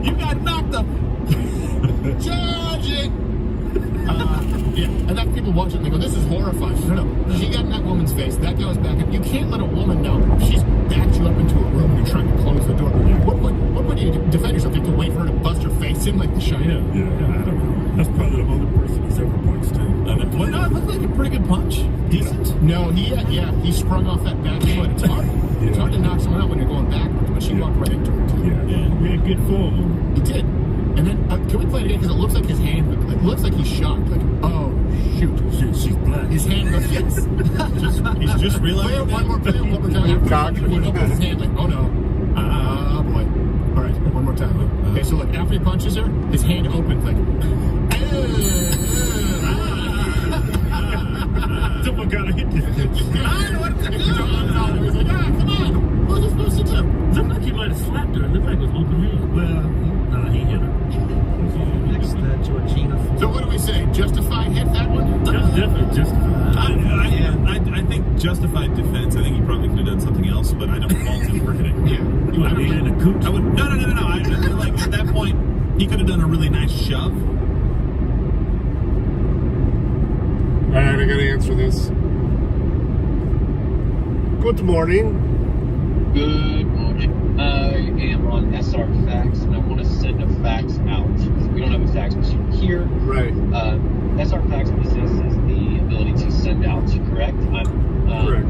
You got knocked up. Judge it. Yeah, and then people watch it and they go, this is horrifying. No, she got in that woman's face. That goes back. You can't let a woman know she's backed you up into a room and you're trying to close the door. What would you defend yourself? You have to wait for her to bust her face in like the Shiner? Yeah, I don't know. That's probably the only person he's ever punched too. Well, no, it looked like a pretty good punch. Decent. No, he sprung off that back foot. It's hard. It's hard to knock someone out when you're going backwards, but she walked right into it too. Yeah. We had good form. He did. And then, can we play it again? Because it looks like his hand, it looks like he's shocked. Like, oh, shoot. She's black. His hand goes, yes. He's just realizing. Play it one more time. Cock. He opens his hand like, oh no. Oh boy. All right, one more time. Okay, so look, after he punches her, his hand opens like, Someone gotta hit this bitch. I don't know what to do. He's like, come on. What was he supposed to do? Looked like he might have slapped her. It looked like it was open hand. Well, no, he hit her. Next, Georgina. So what do we say? Justified hit that one? Definitely justified. I think justified defense. I think he probably could have done something else, but I don't fault him for hitting. Yeah. You would have been in a coot. I would no. I feel like at that point he could have done a really nice shove. All right, I gotta answer this. Good morning. Good morning. I am on SR fax and I want to send a fax out. We don't have a fax machine here. Right. SR fax possesses the ability to send out, correct? Correct.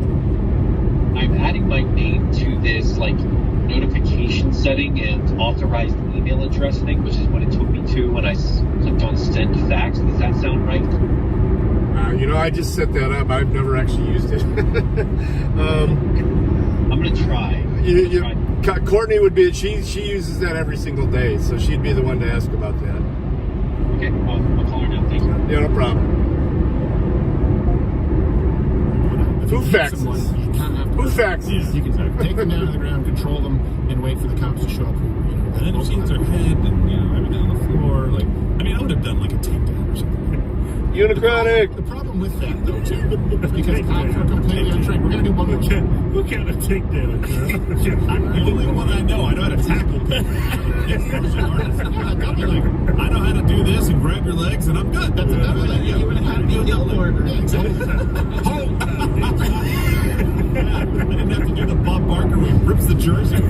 I'm adding my name to this like notification setting and authorized email address thing, which is what it took me to when I clicked on send fax. Does that sound right? I just set that up. I've never actually used it. I'm gonna try. Courtney would be. She uses that every single day, so she'd be the one to ask about that. Okay, I'll call her now. Thank you. Yeah, no problem. Who faxes? Who faxes? You can take them down to the ground, control them, and wait for the cops to show up. And then if she hits her head and everything on the floor, like I would have done like a takedown or something. Unichronic. The problem with that, though, too, is because cops are completely untrained. We're going to do one more. What kind of takedown? I'm the only one I know how to tackle people. I know how to do this and grab your legs, and I'm good. That's another thing. You would have had to yell order. Yeah, exactly. Hold! I didn't have to do the Bob Barker where he rips the jersey.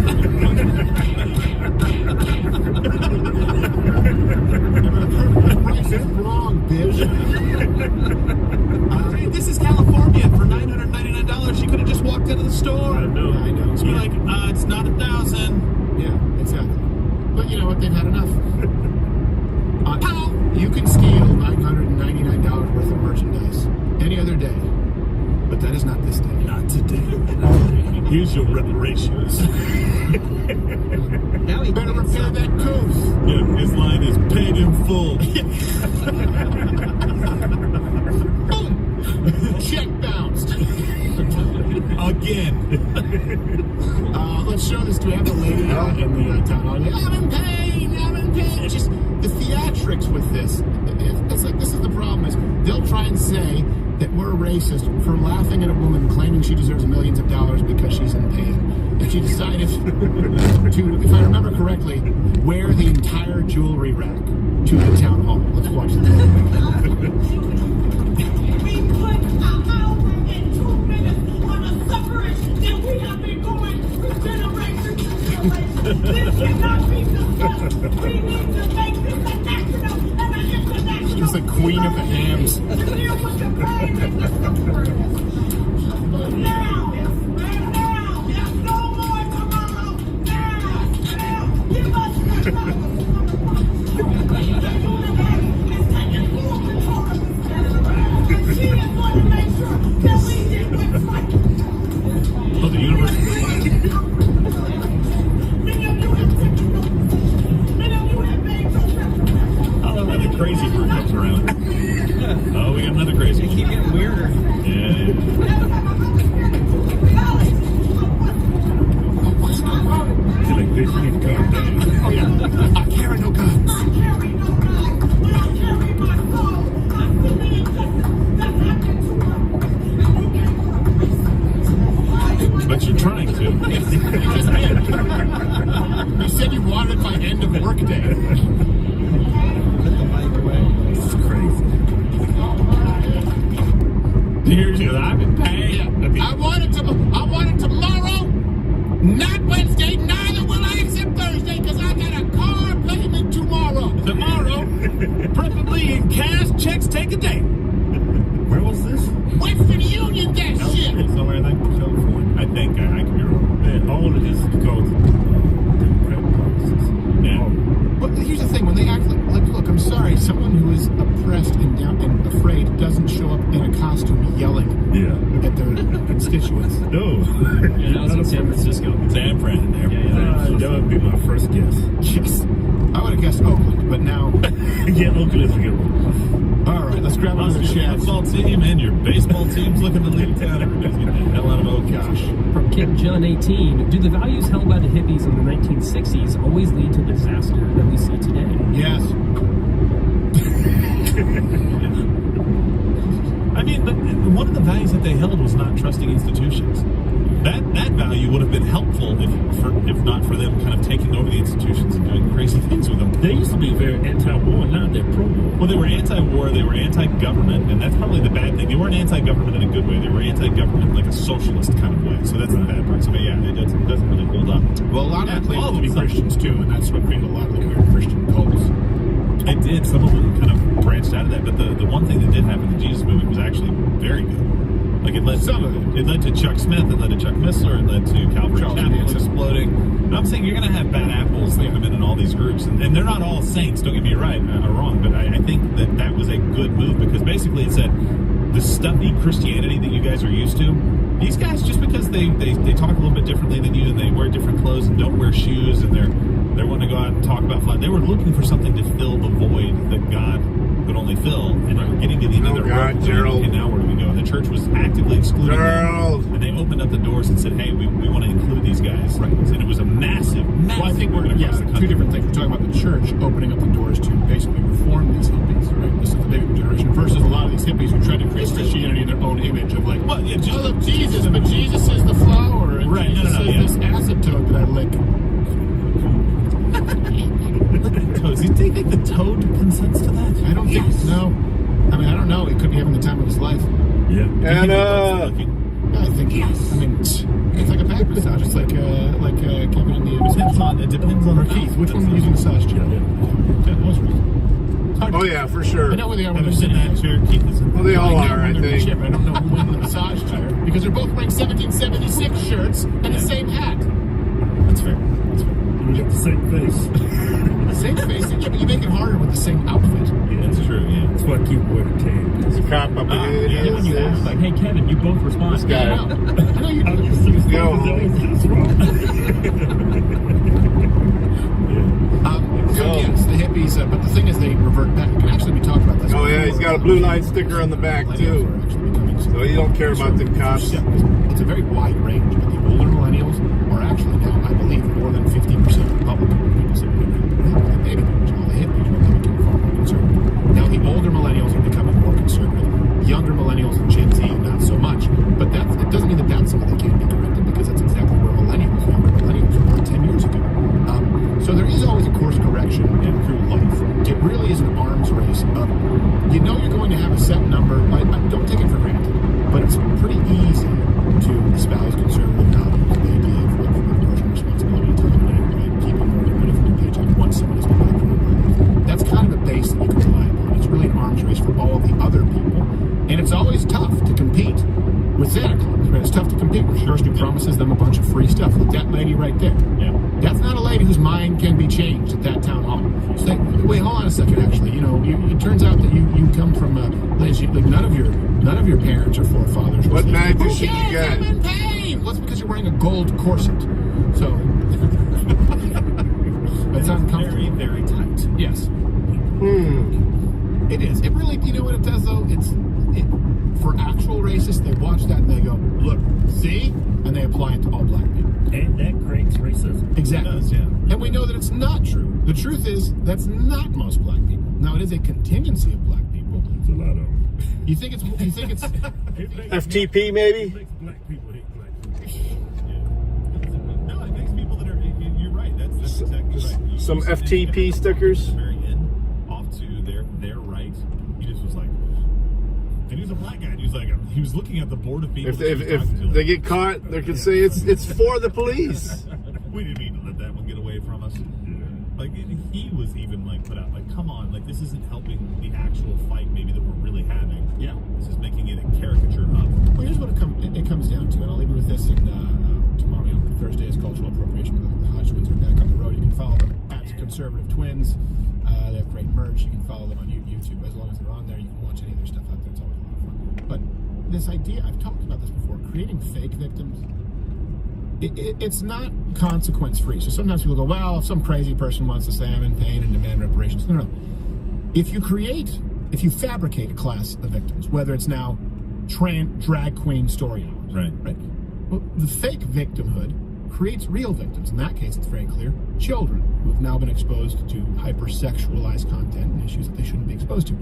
The price is wrong, bitch. This is California. For $999, you could have just walked into the store. I know. it's not 1,000. Yeah, exactly. But you know what? They've had enough. You can steal $999 worth of merchandise any other day, but that is not this day. Not today. Here's your reparations. Now he Better repair that couth. Yeah, his line is paid in full. Boom! Check bounced. Again. Let's show this. Do we have the lady in the town hall? Like, I'm in pain. I'm in pain. It's just the theatrics with this. It's like, this is the problem, is they'll try and say that we're racist for laughing at a woman claiming she deserves millions of dollars because she's in pain. And she decided to, if I remember correctly, wear the entire jewelry rack to the town hall. Let's watch this. We put an hour and 2 minutes on a suffrage that we have been going for generation to generation. This cannot be discussed. We need to make this a national and an international. She's the queen of the hams. To deal with the pain and the suffering. Now, right now, there's no more tomorrow. Now, give us the power. The universe is taking full control of this. She is going to make sure that we did what's right. Oh, the universe. Many of you have taken notes. Many of you have made your sacrifices. I love how the crazy group comes around. Oh, we got another crazy They one. keep getting weirder. Yeah. What's going on? They're like, this need to calm down. Oh, yeah. I carry no guns. I carry no guns, but I carry my soul. I see the injustice that's happening to us. But you're trying to. You said you wanted by end of workday. Put the mic away. This is crazy. Here's your I've been paid. I want it tomorrow, not Wednesday. Neither will I accept Thursday because I got a car payment tomorrow. Tomorrow, preferably in cash, checks take a day. Where was this? Western Union, that shit. Somewhere I think California. I think I could be wrong. Yeah, all of this is because Democrat policies. Yeah. But here's the thing: when they act like, look, I'm sorry, someone who is oppressed and down and afraid doesn't show up in a costume yelling at their constituents. No. Yeah, that was in San Francisco. San Fran there. That would be my first guess. Yes, I would have guessed Oakland, but now. Yeah, Oakland is a good one. All right, let's grab another Your chat. football team and your baseball team's looking to leave town. Everybody's getting the hell out of Oakland. Gosh. From Kid John 18, do the values held by the hippies in the 1960s always lead to the disaster that we see today? Yes. I mean, but one of the values that they held was not trusting institutions. That value would have been helpful if not for them kind of taking over the institutions and doing crazy things with them. They used to be very anti-war, now they're pro-war. Well, they were anti-war, they were anti-government, and that's probably the bad thing. They weren't anti-government in a good way. They were anti-government in like a socialist kind of way. So that's the bad part. So yeah, it doesn't really hold up. Well, a lot of them all claim of to be them Christians too, and that's what created a lot of the weird Christian cults. It did. Some of them kind of branched out of that, but the one thing that did happen in the Jesus movement was actually very good. Like it led to Chuck Smith, it led to Chuck Missler, it led to Calvary Chapel exploding. And I'm saying you're going to have bad apples that come in all these groups, and they're not all saints. Don't get me wrong, but I think that was a good move because basically it said the stuffy Christianity that you guys are used to. These guys, just because they talk a little bit differently than you and they wear different clothes and don't wear shoes and they're wanting to go out and talk about fun, they were looking for something to fill the void that God could only fill, and they were getting to the end of their rope. Gerald. Okay, now where do we go? And the church was actively excluding Gerald. them, and they opened up the doors and said, "Hey, we want to include these guys." Right. And it was a massive. Well, I think we're going to two different things. We're talking about the church opening up the doors to basically reform these hippies, right? This is the baby generation versus a lot of these hippies who try to create Christianity in their own image of like, well, yeah, just, I love Jesus, but Jesus is the flower, and right? Jesus is this asymptote that I lick. Toads. Do you think the toad consents to that? I don't think so. I mean, I don't know. He could be having the time of his life. Yeah. And I think yes. I mean, it's like a back massage. It's like Kevin in the it depends on or Keith. Which one were you using massage chair? That was right. Oh yeah, for sure. I know where they are when they're sitting in that chair. Keith is in. Well, they all are, I think. Chair, but I don't know who in the massage chair because they're both wearing 1776 shirts and the same hat. same face. The same face, yeah, but you make it harder with the same outfit. Yeah, That's true, yeah. That's why people entertain. There's a cop up ahead. Yeah, when you ask, like, hey, Kevin, you both respond. This guy. I know you I'm do. used to this. Go. That's wrong. So yes, the hippies, but the thing is they revert back. And actually we talked about this. Oh yeah, he's got a blue line sticker on the back too. So you don't care about them cops. It's a very wide range, but the older millennials are actually now, I believe, more than 50% Republican. People say, well, the baby boomers and all the hippies are becoming far more conservative. Now the older millennials are becoming more conservative. Younger millennials and Gen Z, not so much. But it doesn't mean that that's something that can't be corrected, because that's exactly where younger millennials were 10 years ago. So there is always a course correction through life. It really is an arms race of, you know, you're going to have a set number. I don't take it for granted, but it's pretty easy to espouse conservative values. The idea of personal responsibility, time, and right? Keeping more than money from your paycheck once someone has been back from your life. That's kind of a base that you can rely upon. It's really an arms race for all of the other people. And it's always tough to compete with Santa Claus, right? It's tough to compete with First, who promises them a bunch of free stuff. Look, that lady right there. Yeah. That's not a lady whose mind can be changed at that town hall. So, wait, hold on a second. Actually, you know, it turns out that you come from like none of your parents or forefathers. What magic should you get? I'm in pain. Well, it's because you're wearing a gold corset. So it's uncomfortable. Very, very tight. Yes. It is. It really. You know what it does though? For actual racists, they watch that and they go, look, see? And they apply it to all black people. And that creates racism. Exactly. It does, yeah. And we know that it's not true. The truth is, that's not most black people. Now, it is a contingency of black people. It's a lot of them. You think it's FTP maybe? It makes black people hate black people. No, it makes people that are. You're right. That's exactly right. Some FTP stickers. At the very end, off to their right. He just was like, and he was a black guy. And he was looking at the board of people. If they get caught, they can say it's for the police. We didn't mean to let that one get away from us. Like he was even like put out like, come on, like this isn't helping the actual fight maybe that we're really having. Yeah. This is making it a caricature of. Well, here's what it comes down to, and I'll leave you with this. And tomorrow, Thursday is cultural appropriation. The Hodge twins are back on the road. You can follow them at Conservative Twins. They have great merch. You can follow them on YouTube. As long as they're on there, you can watch any of their stuff out there. It's always a lot of fun. But this idea, I've talked about this before, creating fake victims. It's not consequence free. So sometimes people go, well, if some crazy person wants to say I'm in pain and demand reparations. No. If you fabricate a class of victims, whether it's now drag queen story hours, right? Well, the fake victimhood creates real victims. In that case, it's very clear. Children who have now been exposed to hypersexualized content and issues that they shouldn't be exposed to.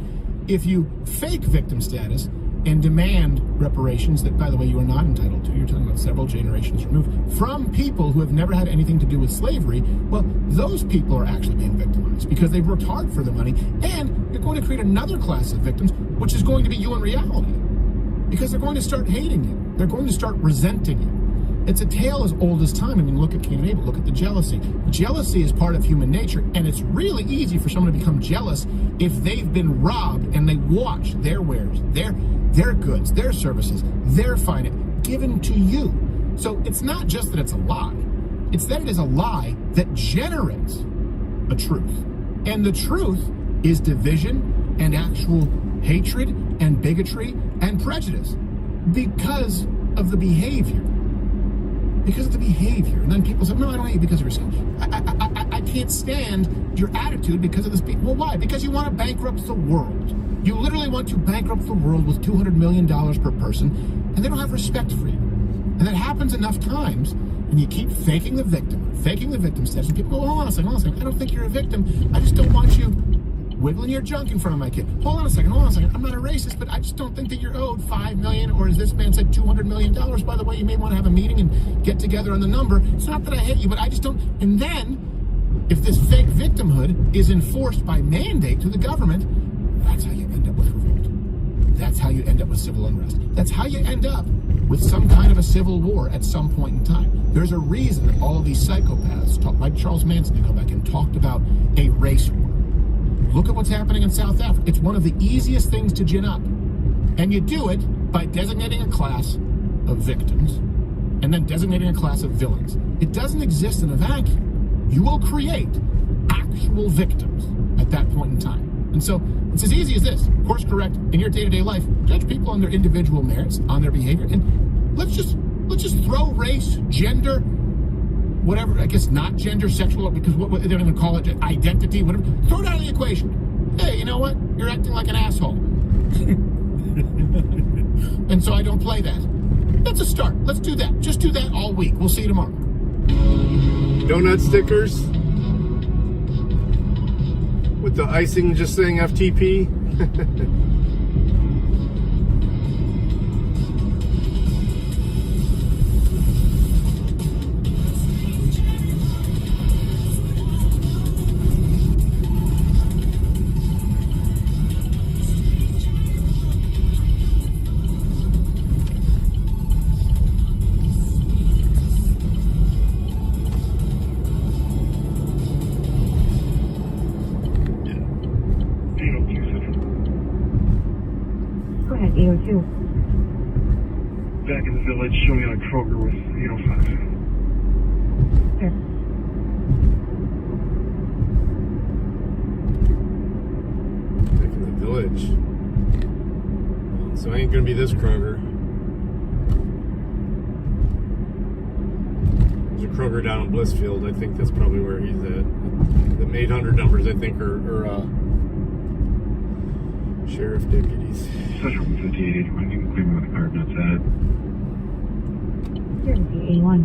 If you fake victim status and demand reparations that, by the way, you are not entitled to, you're talking about several generations removed, from people who have never had anything to do with slavery, well, those people are actually being victimized because they've worked hard for the money, and you're going to create another class of victims, which is going to be you in reality. Because they're going to start hating you. They're going to start resenting you. It's a tale as old as time. I mean, look at Cain and Abel, look at the jealousy. Jealousy is part of human nature, and it's really easy for someone to become jealous if they've been robbed and they watch their wares, their goods, their services, their finance given to you. So it's not just that it's a lie. It's that it is a lie that generates a truth. And the truth is division and actual hatred and bigotry and prejudice because of the behavior. Because of the behavior. And then people say, no, I don't hate you because of your skin. I can't stand your attitude because of this. Well, why? Because you want to bankrupt the world. You literally want to bankrupt the world with $200 million per person, and they don't have respect for you. And that happens enough times, and you keep faking the victim steps, and people go, hold on a second, I don't think you're a victim. I just don't want you wiggling your junk in front of my kid. Hold on a second. I'm not a racist, but I just don't think that you're owed $5 million, or as this man said, $200 million. By the way, you may want to have a meeting and get together on the number. It's not that I hate you, but I just don't. And then, if this fake victimhood is enforced by mandate to the government, that's how you end up with revolt. That's how you end up with civil unrest. That's how you end up with some kind of a civil war at some point in time. There's a reason that all of these psychopaths, like Charles Manson, they go back and talked about a race war. Look at what's happening in South Africa. It's one of the easiest things to gin up. And you do it by designating a class of victims and then designating a class of villains. It doesn't exist in a vacuum. you will create actual victims at that point in time. And so it's as easy as this. Course correct in your day-to-day life. Judge people on their individual merits, on their behavior, and let's just throw race, gender, whatever, I guess not gender, sexual, because what they don't even call it, identity, whatever. Throw it out of the equation. Hey, you know what? You're acting like an asshole. And so I don't play that. That's a start. Let's do that. Just do that all week. We'll see you tomorrow. Donut stickers with the icing just saying FTP. Go ahead, 802. Back in the village, show me on a Kroger with 805. Sure. Back in the village. So I ain't gonna be this Kroger. There's a Kroger down in Blissfield. I think that's probably where he's at. The 800 numbers, I think, are sheriff deputies. Central 5881, you can clear me with the card nuts at. Here to be 81.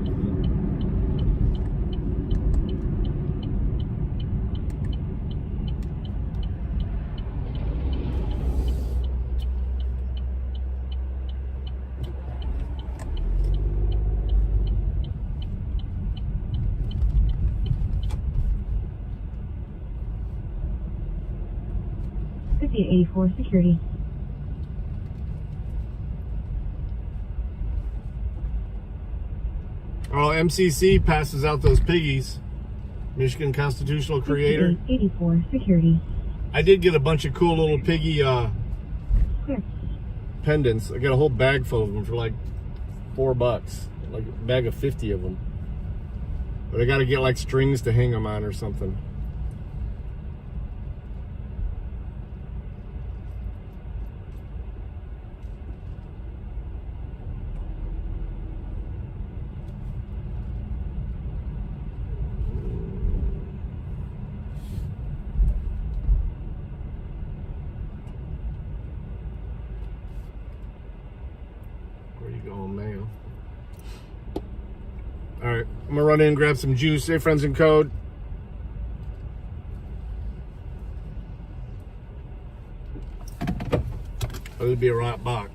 .84 security. Oh, MCC passes out those piggies. Michigan Constitutional Creator. 84 security. I did get a bunch of cool little piggy Clear. pendants. I got a whole bag full of them for like $4, like a bag of 50 of them. But I got to get like strings to hang them on or something. Where you going, man? All right, I'm gonna run in and grab some juice. Say friends and code. Oh, it'd be a right back.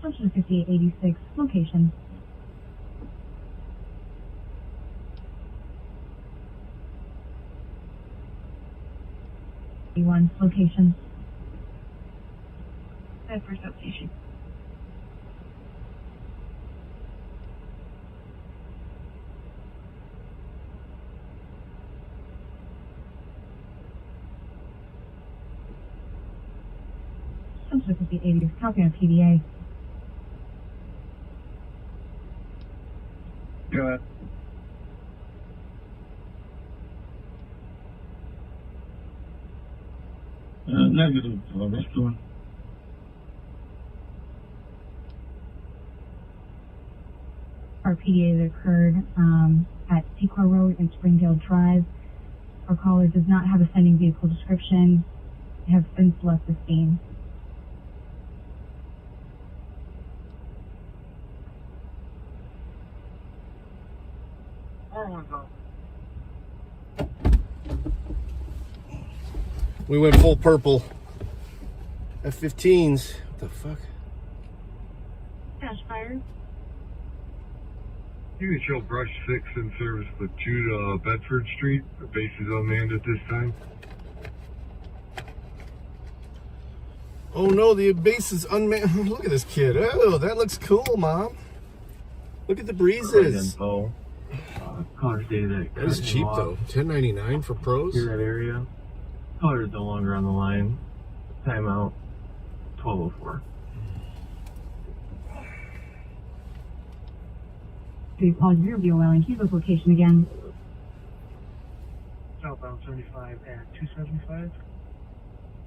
Station 5886, location. One location. Bedford substation. Station 5880, copy on PDA. Go ahead. Negative, restaurant. Our PDA that occurred at Sequoia Road and Springdale Drive. Our caller does not have a sending vehicle description. They have since left the scene. We went full purple. F-15s. What the fuck? Dash fire. You can show brush 6 in service with Judah Bedford Street. The base is unmanned at this time. Oh no, the base is unmanned. Look at this kid. Oh, that looks cool, Mom. Look at the breezes. Caller stated That is cheap though. $10.99 for pros. You're that area. Caller is no longer on the line. Timeout 12:04. Please pause your VOL and keep this location again. Southbound 75 at 275.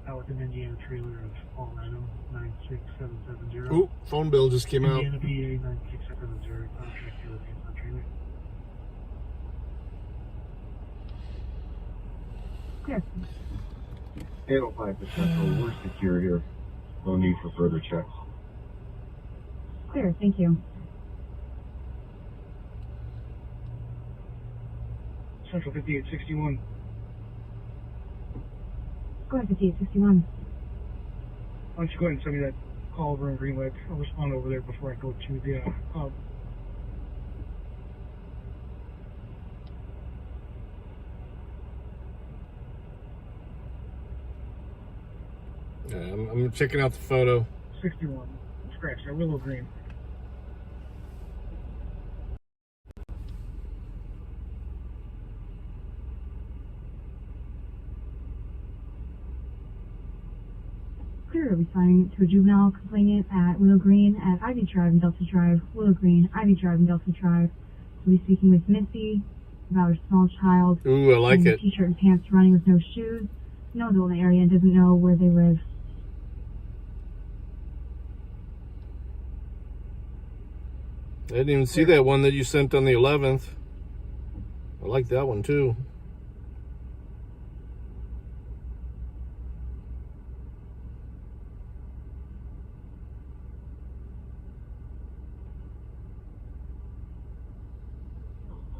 Out with an Indiana trailer of all item 96770. Ooh, phone bill just came out. Indiana PA 96770. Contract delivery on trailer. Clear. 805%. We're secure here. No need for further checks. Clear, thank you. Central 5861. Go ahead, 5861. Why don't you go ahead and send me that call over in Greenwood? I'll respond over there before I go to the hub. Yeah, I'm checking out the photo. 61. Scratch that. Willow Green. Clear, responding to a juvenile complainant at Willow Green at Ivy Drive and Delta Drive. Willow Green, Ivy Drive and Delta Drive. We'll be speaking with Missy about her small child. Ooh, I like it. T-shirt and pants, running with no shoes. No adult in the area and doesn't know where they live. I didn't even see that one that you sent on the 11th. I like that one too.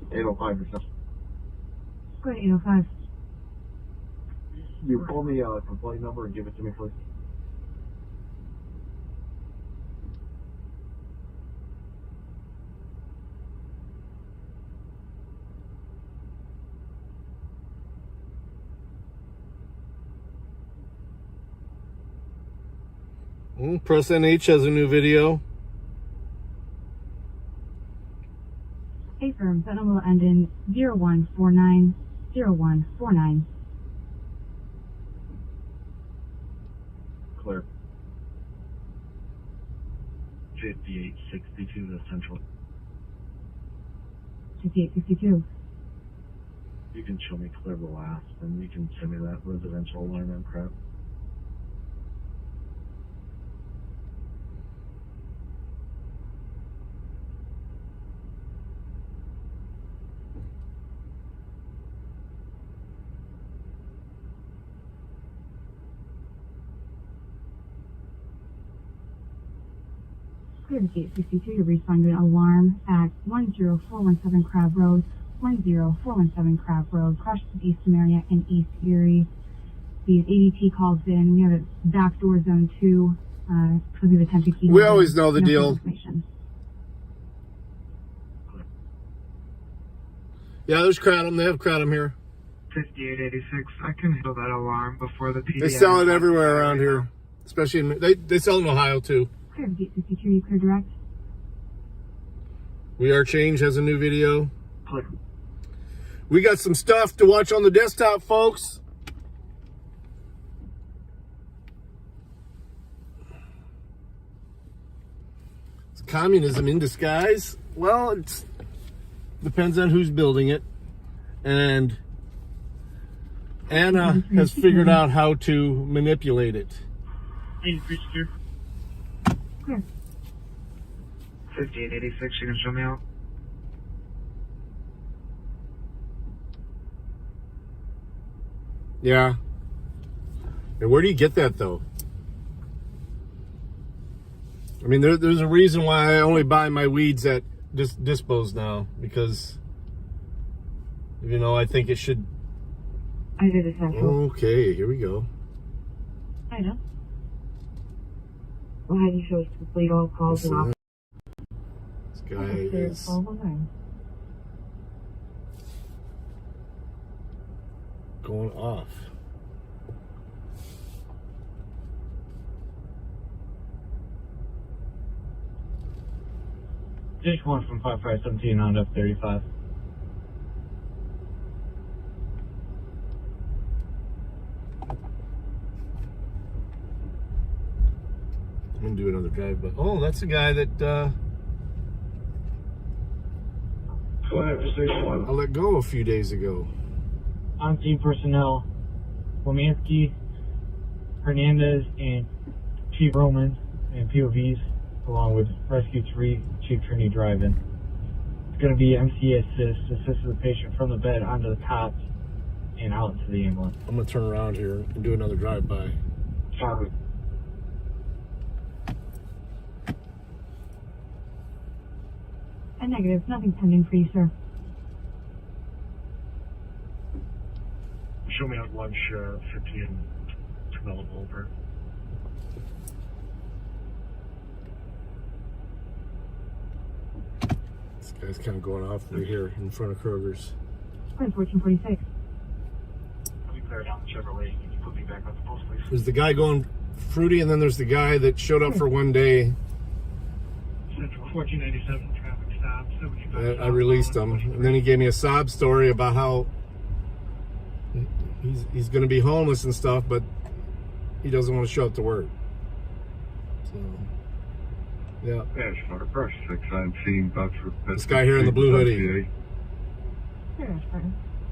$805. Go ahead, 805. You pull me a complaint number and give it to me, please. Press NH has a new video. A firm, that number will end in 0149 0149. Clear. 5862, the central. 5862. You can show me clear the last, and you can send me that residential alarm crap. Clear to 862, you're responding to an alarm at 10417 Crab Road, 10417 Crab Road, crosses the East Marietta and East Erie. The ADT calls in. We have a backdoor zone 2, because we've attempted key. We always know the deal. Yeah, there's Kratom. They have Kratom here. 5886. I can handle that alarm before the PD. They sell it everywhere around here, especially in, they sell in Ohio too. Clear, 862, you clear direct. We Are Change has a new video. Clear. We got some stuff to watch on the desktop, folks. It's communism in disguise. Well, it depends on who's building it. And Anna has figured out how to manipulate it. 83. Clear. 5886, you can show me out. Yeah. And where do you get that, though? I mean, there's a reason why I only buy my weeds at Dispos now, because, you know, I think it should I did essential. Okay, here we go. I know. Well, how do you show us to complete all calls and off? This guy is going off. Dish 1 from 5517 on F35. I'm gonna do another drive, but oh, that's the guy that Go ahead for station 1. I let go a few days ago. On team personnel, Womansky, Hernandez, and Chief Roman, and POVs, along with Rescue 3, Chief Trinity driving. It's going to be MC assist the patient from the bed onto the cot and out into the ambulance. I'm gonna turn around here and do another drive-by. Copy. A negative. Nothing pending for you, sir. Show me out lunch 15 develop over. This guy's kind of going off right here in front of Kroger's. Square 1446. Let me clear down the Chevrolet. Can you put me back on the post, please? There's the guy going fruity, and then there's the guy that showed up for one day. Central 1497 traffic stop. 75. I released him, and then he gave me a sob story about how he's going to be homeless and stuff, but he doesn't want to show up to work. So, yeah. Brush 6, I'm seeing Buckford. This guy here in the blue hoodie.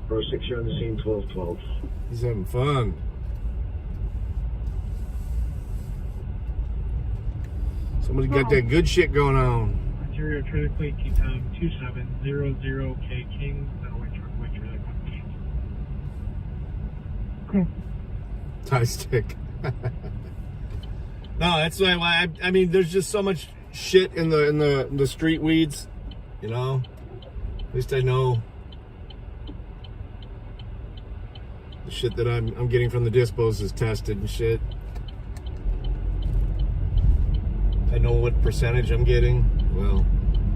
Brush 6, you're on the scene 1212. He's having fun. Somebody got that good shit going on. Ontario trailer plate key time 2700K King. That'll wait trailer. Clear. Tie stick. No, that's why I mean, there's just so much shit in the street weeds, you know. At least I know the shit that I'm getting from the dispos is tested and shit. I know what percentage I'm getting. Well,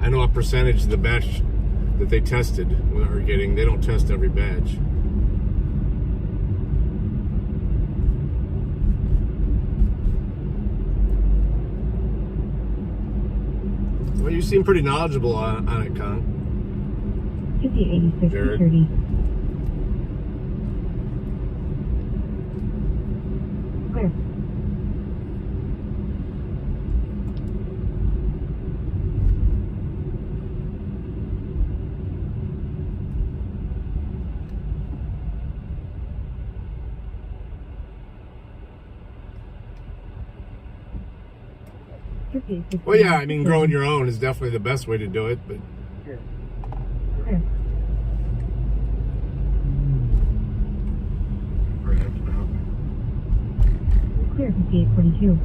I know what percentage of the batch that they tested are getting. They don't test every batch. Well, you seem pretty knowledgeable on it, Con. 5886 Jared. 30. Clear. Well, yeah, I mean, growing your own is definitely the best way to do it, but... Clear. Clear 5842.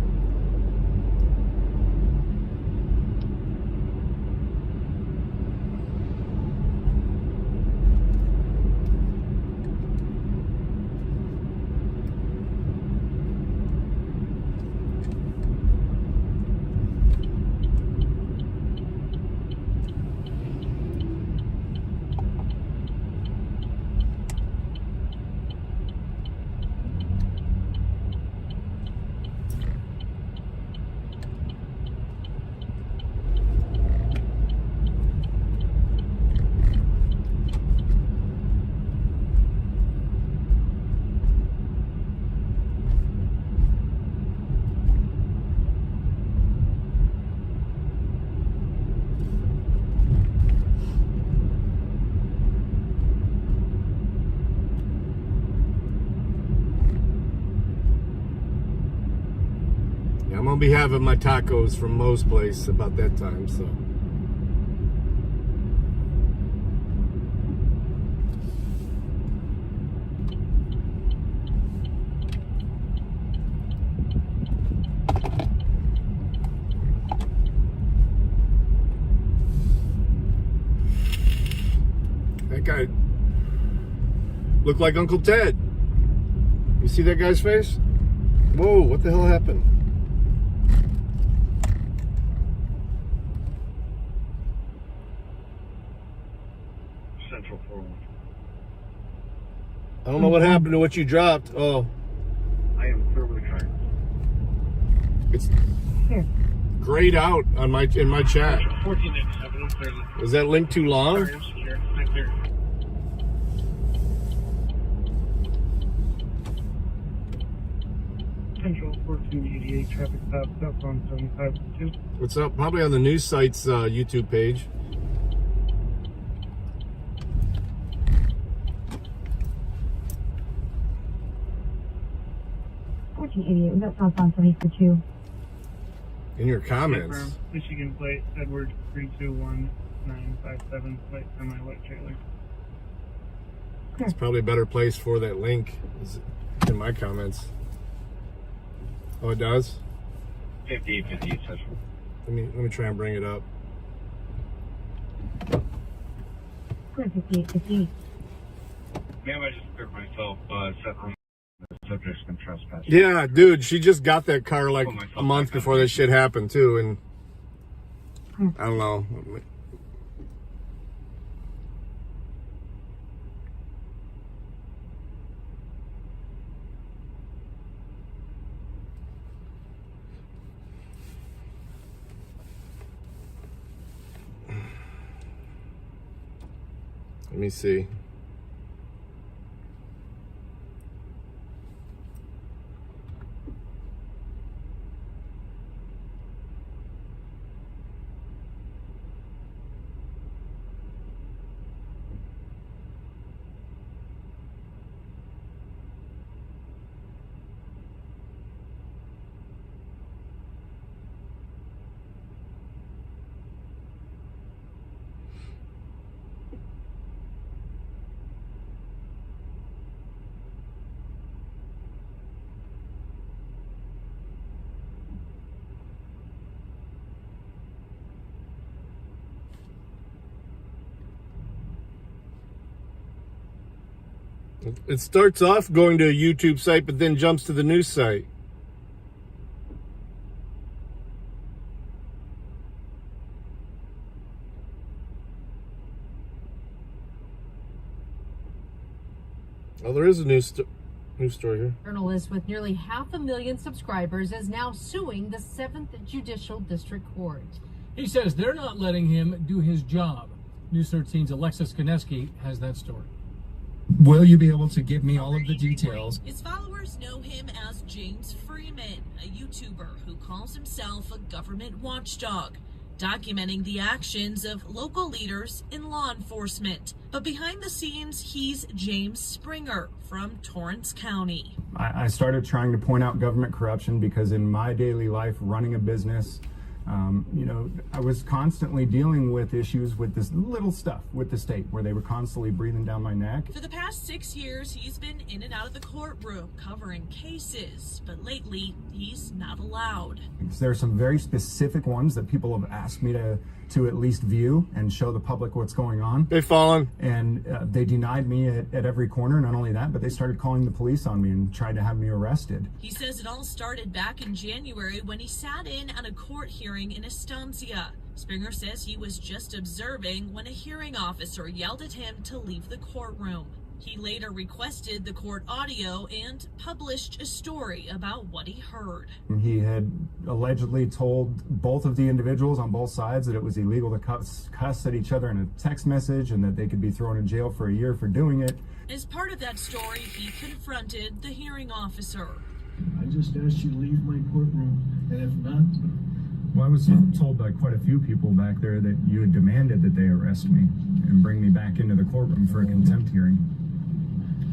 I'm gonna be having my tacos from Mo's place about that time, so. That guy looked like Uncle Ted. You see that guy's face? Whoa, what the hell happened? Central 411. I don't know what happened to what you dropped. Oh. I am clear with the car. It's grayed out on in my chat. 1487, I'm clear. Was that link too long? Sorry, I'm secure. I'm clear. Central 1488, traffic stop, southbound 75-2. What's up? Probably on the news site's YouTube page. Was that southbound 72? In your comments. Confirm. Michigan plate, Edward 321957, plate semi-wet trailer. It's probably a better place for that link is in my comments. Oh, it does? 5858 Central. Let me try and bring it up. 5858. Ma'am, I just cleared myself. Set on the subject's been trespassed. Yeah, dude, she just got that car like a month before this shit happened too, and I don't know. Let me see. It starts off going to a YouTube site, but then jumps to the news site. Oh, there is a news story here. Journalist with nearly 500,000 subscribers is now suing the 7th Judicial District Court. He says they're not letting him do his job. News 13's Alexis Koneski has that story. Will you be able to give me all of the details? His followers know him as James Freeman, a YouTuber who calls himself a government watchdog, documenting the actions of local leaders in law enforcement. But behind the scenes, he's James Springer from Torrance County. I started trying to point out government corruption because in my daily life, running a business, I was constantly dealing with issues with this little stuff with the state where they were constantly breathing down my neck. For the past 6 years, he's been in and out of the courtroom covering cases, but lately he's not allowed. There are some very specific ones that people have asked me to at least view and show the public what's going on. They've fallen. And they denied me at every corner. Not only that, but they started calling the police on me and tried to have me arrested. He says it all started back in January when he sat in on a court hearing in Estancia. Springer says he was just observing when a hearing officer yelled at him to leave the courtroom. He later requested the court audio and published a story about what he heard. He had allegedly told both of the individuals on both sides that it was illegal to cuss at each other in a text message and that they could be thrown in jail for a year for doing it. As part of that story, he confronted the hearing officer. I just asked you to leave my courtroom, and if not... Well, I was told by quite a few people back there that you had demanded that they arrest me and bring me back into the courtroom for a contempt hearing.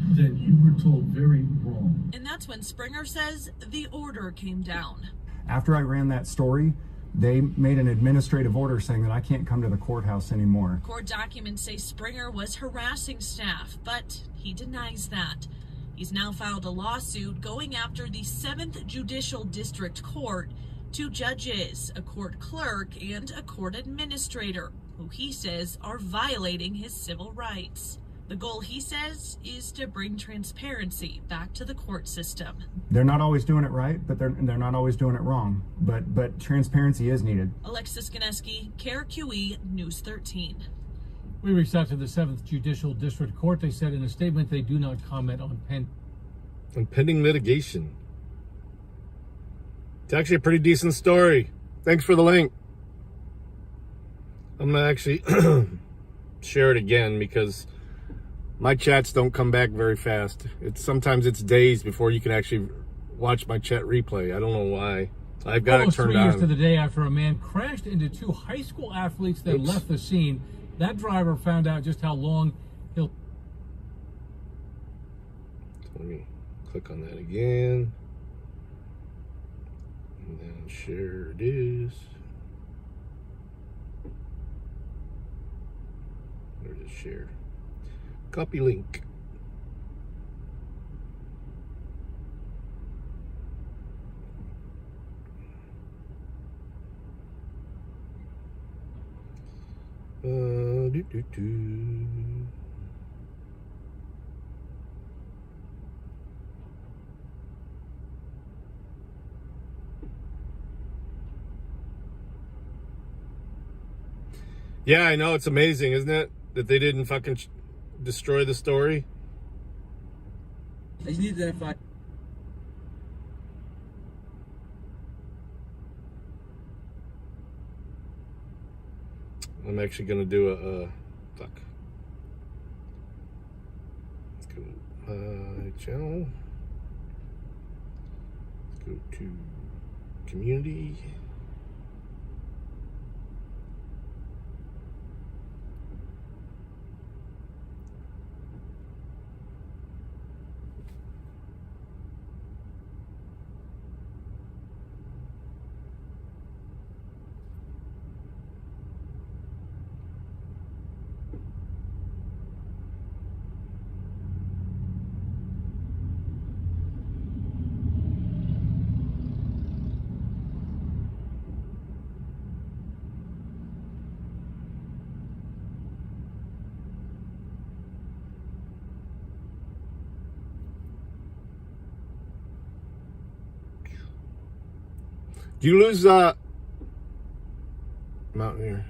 Then you were told very wrong. And that's when Springer says the order came down. After I ran that story, they made an administrative order saying that I can't come to the courthouse anymore. Court documents say Springer was harassing staff, but he denies that. He's now filed a lawsuit going after the 7th Judicial District Court, 2 judges, a court clerk, and a court administrator, who he says are violating his civil rights. The goal, he says, is to bring transparency back to the court system. They're not always doing it right, but they're not always doing it wrong. But transparency is needed. Alexis Ganeski, KRQE News 13. We reached out to the 7th Judicial District Court. They said in a statement they do not comment on pending litigation. It's actually a pretty decent story. Thanks for the link. I'm going to actually share it again because my chats don't come back very fast. Sometimes it's days before you can actually watch my chat replay. I don't know why. I've got it turned on. 3 years to the day after a man crashed into 2 high school athletes that left the scene. That driver found out just how long he'll... Let me click on that again. And then share it is. Where is share? Copy link. Yeah, I know. It's amazing, isn't it? That they didn't fucking destroy the story. I just need to identify. I'm actually going to do a fuck. Let's go to my channel. Let's go to community. Do you lose Mountaineer?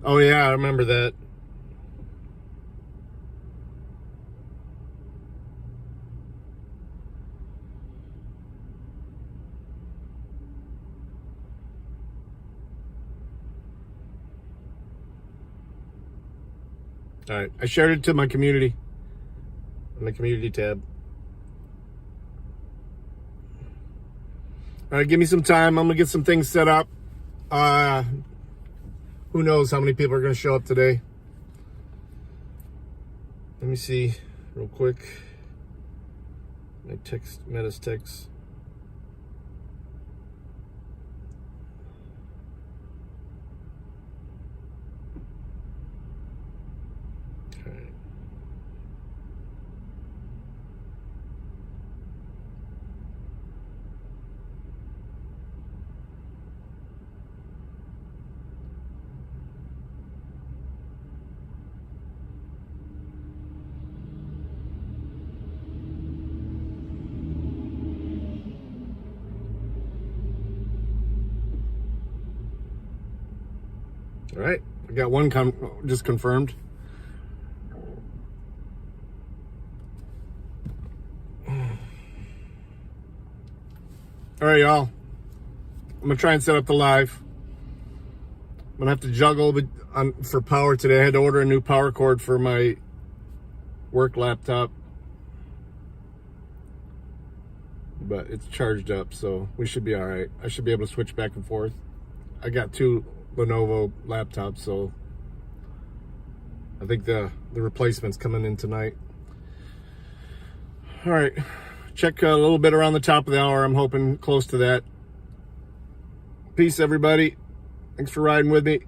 Oh yeah, I remember that. All right, I shared it to my community. On the community tab. All right, give me some time. I'm gonna get some things set up. Who knows how many people are gonna show up today? Let me see real quick. My text, Meta's text. All right, I got one just confirmed. All right, y'all. I'm gonna try and set up the live. I'm gonna have to juggle for power today. I had to order a new power cord for my work laptop, but it's charged up, so we should be all right. I should be able to switch back and forth. I got 2 Lenovo laptops, so I think the replacement's coming in tonight. All right, check a little bit around the top of the hour. I'm hoping close to that. Peace, everybody. Thanks for riding with me.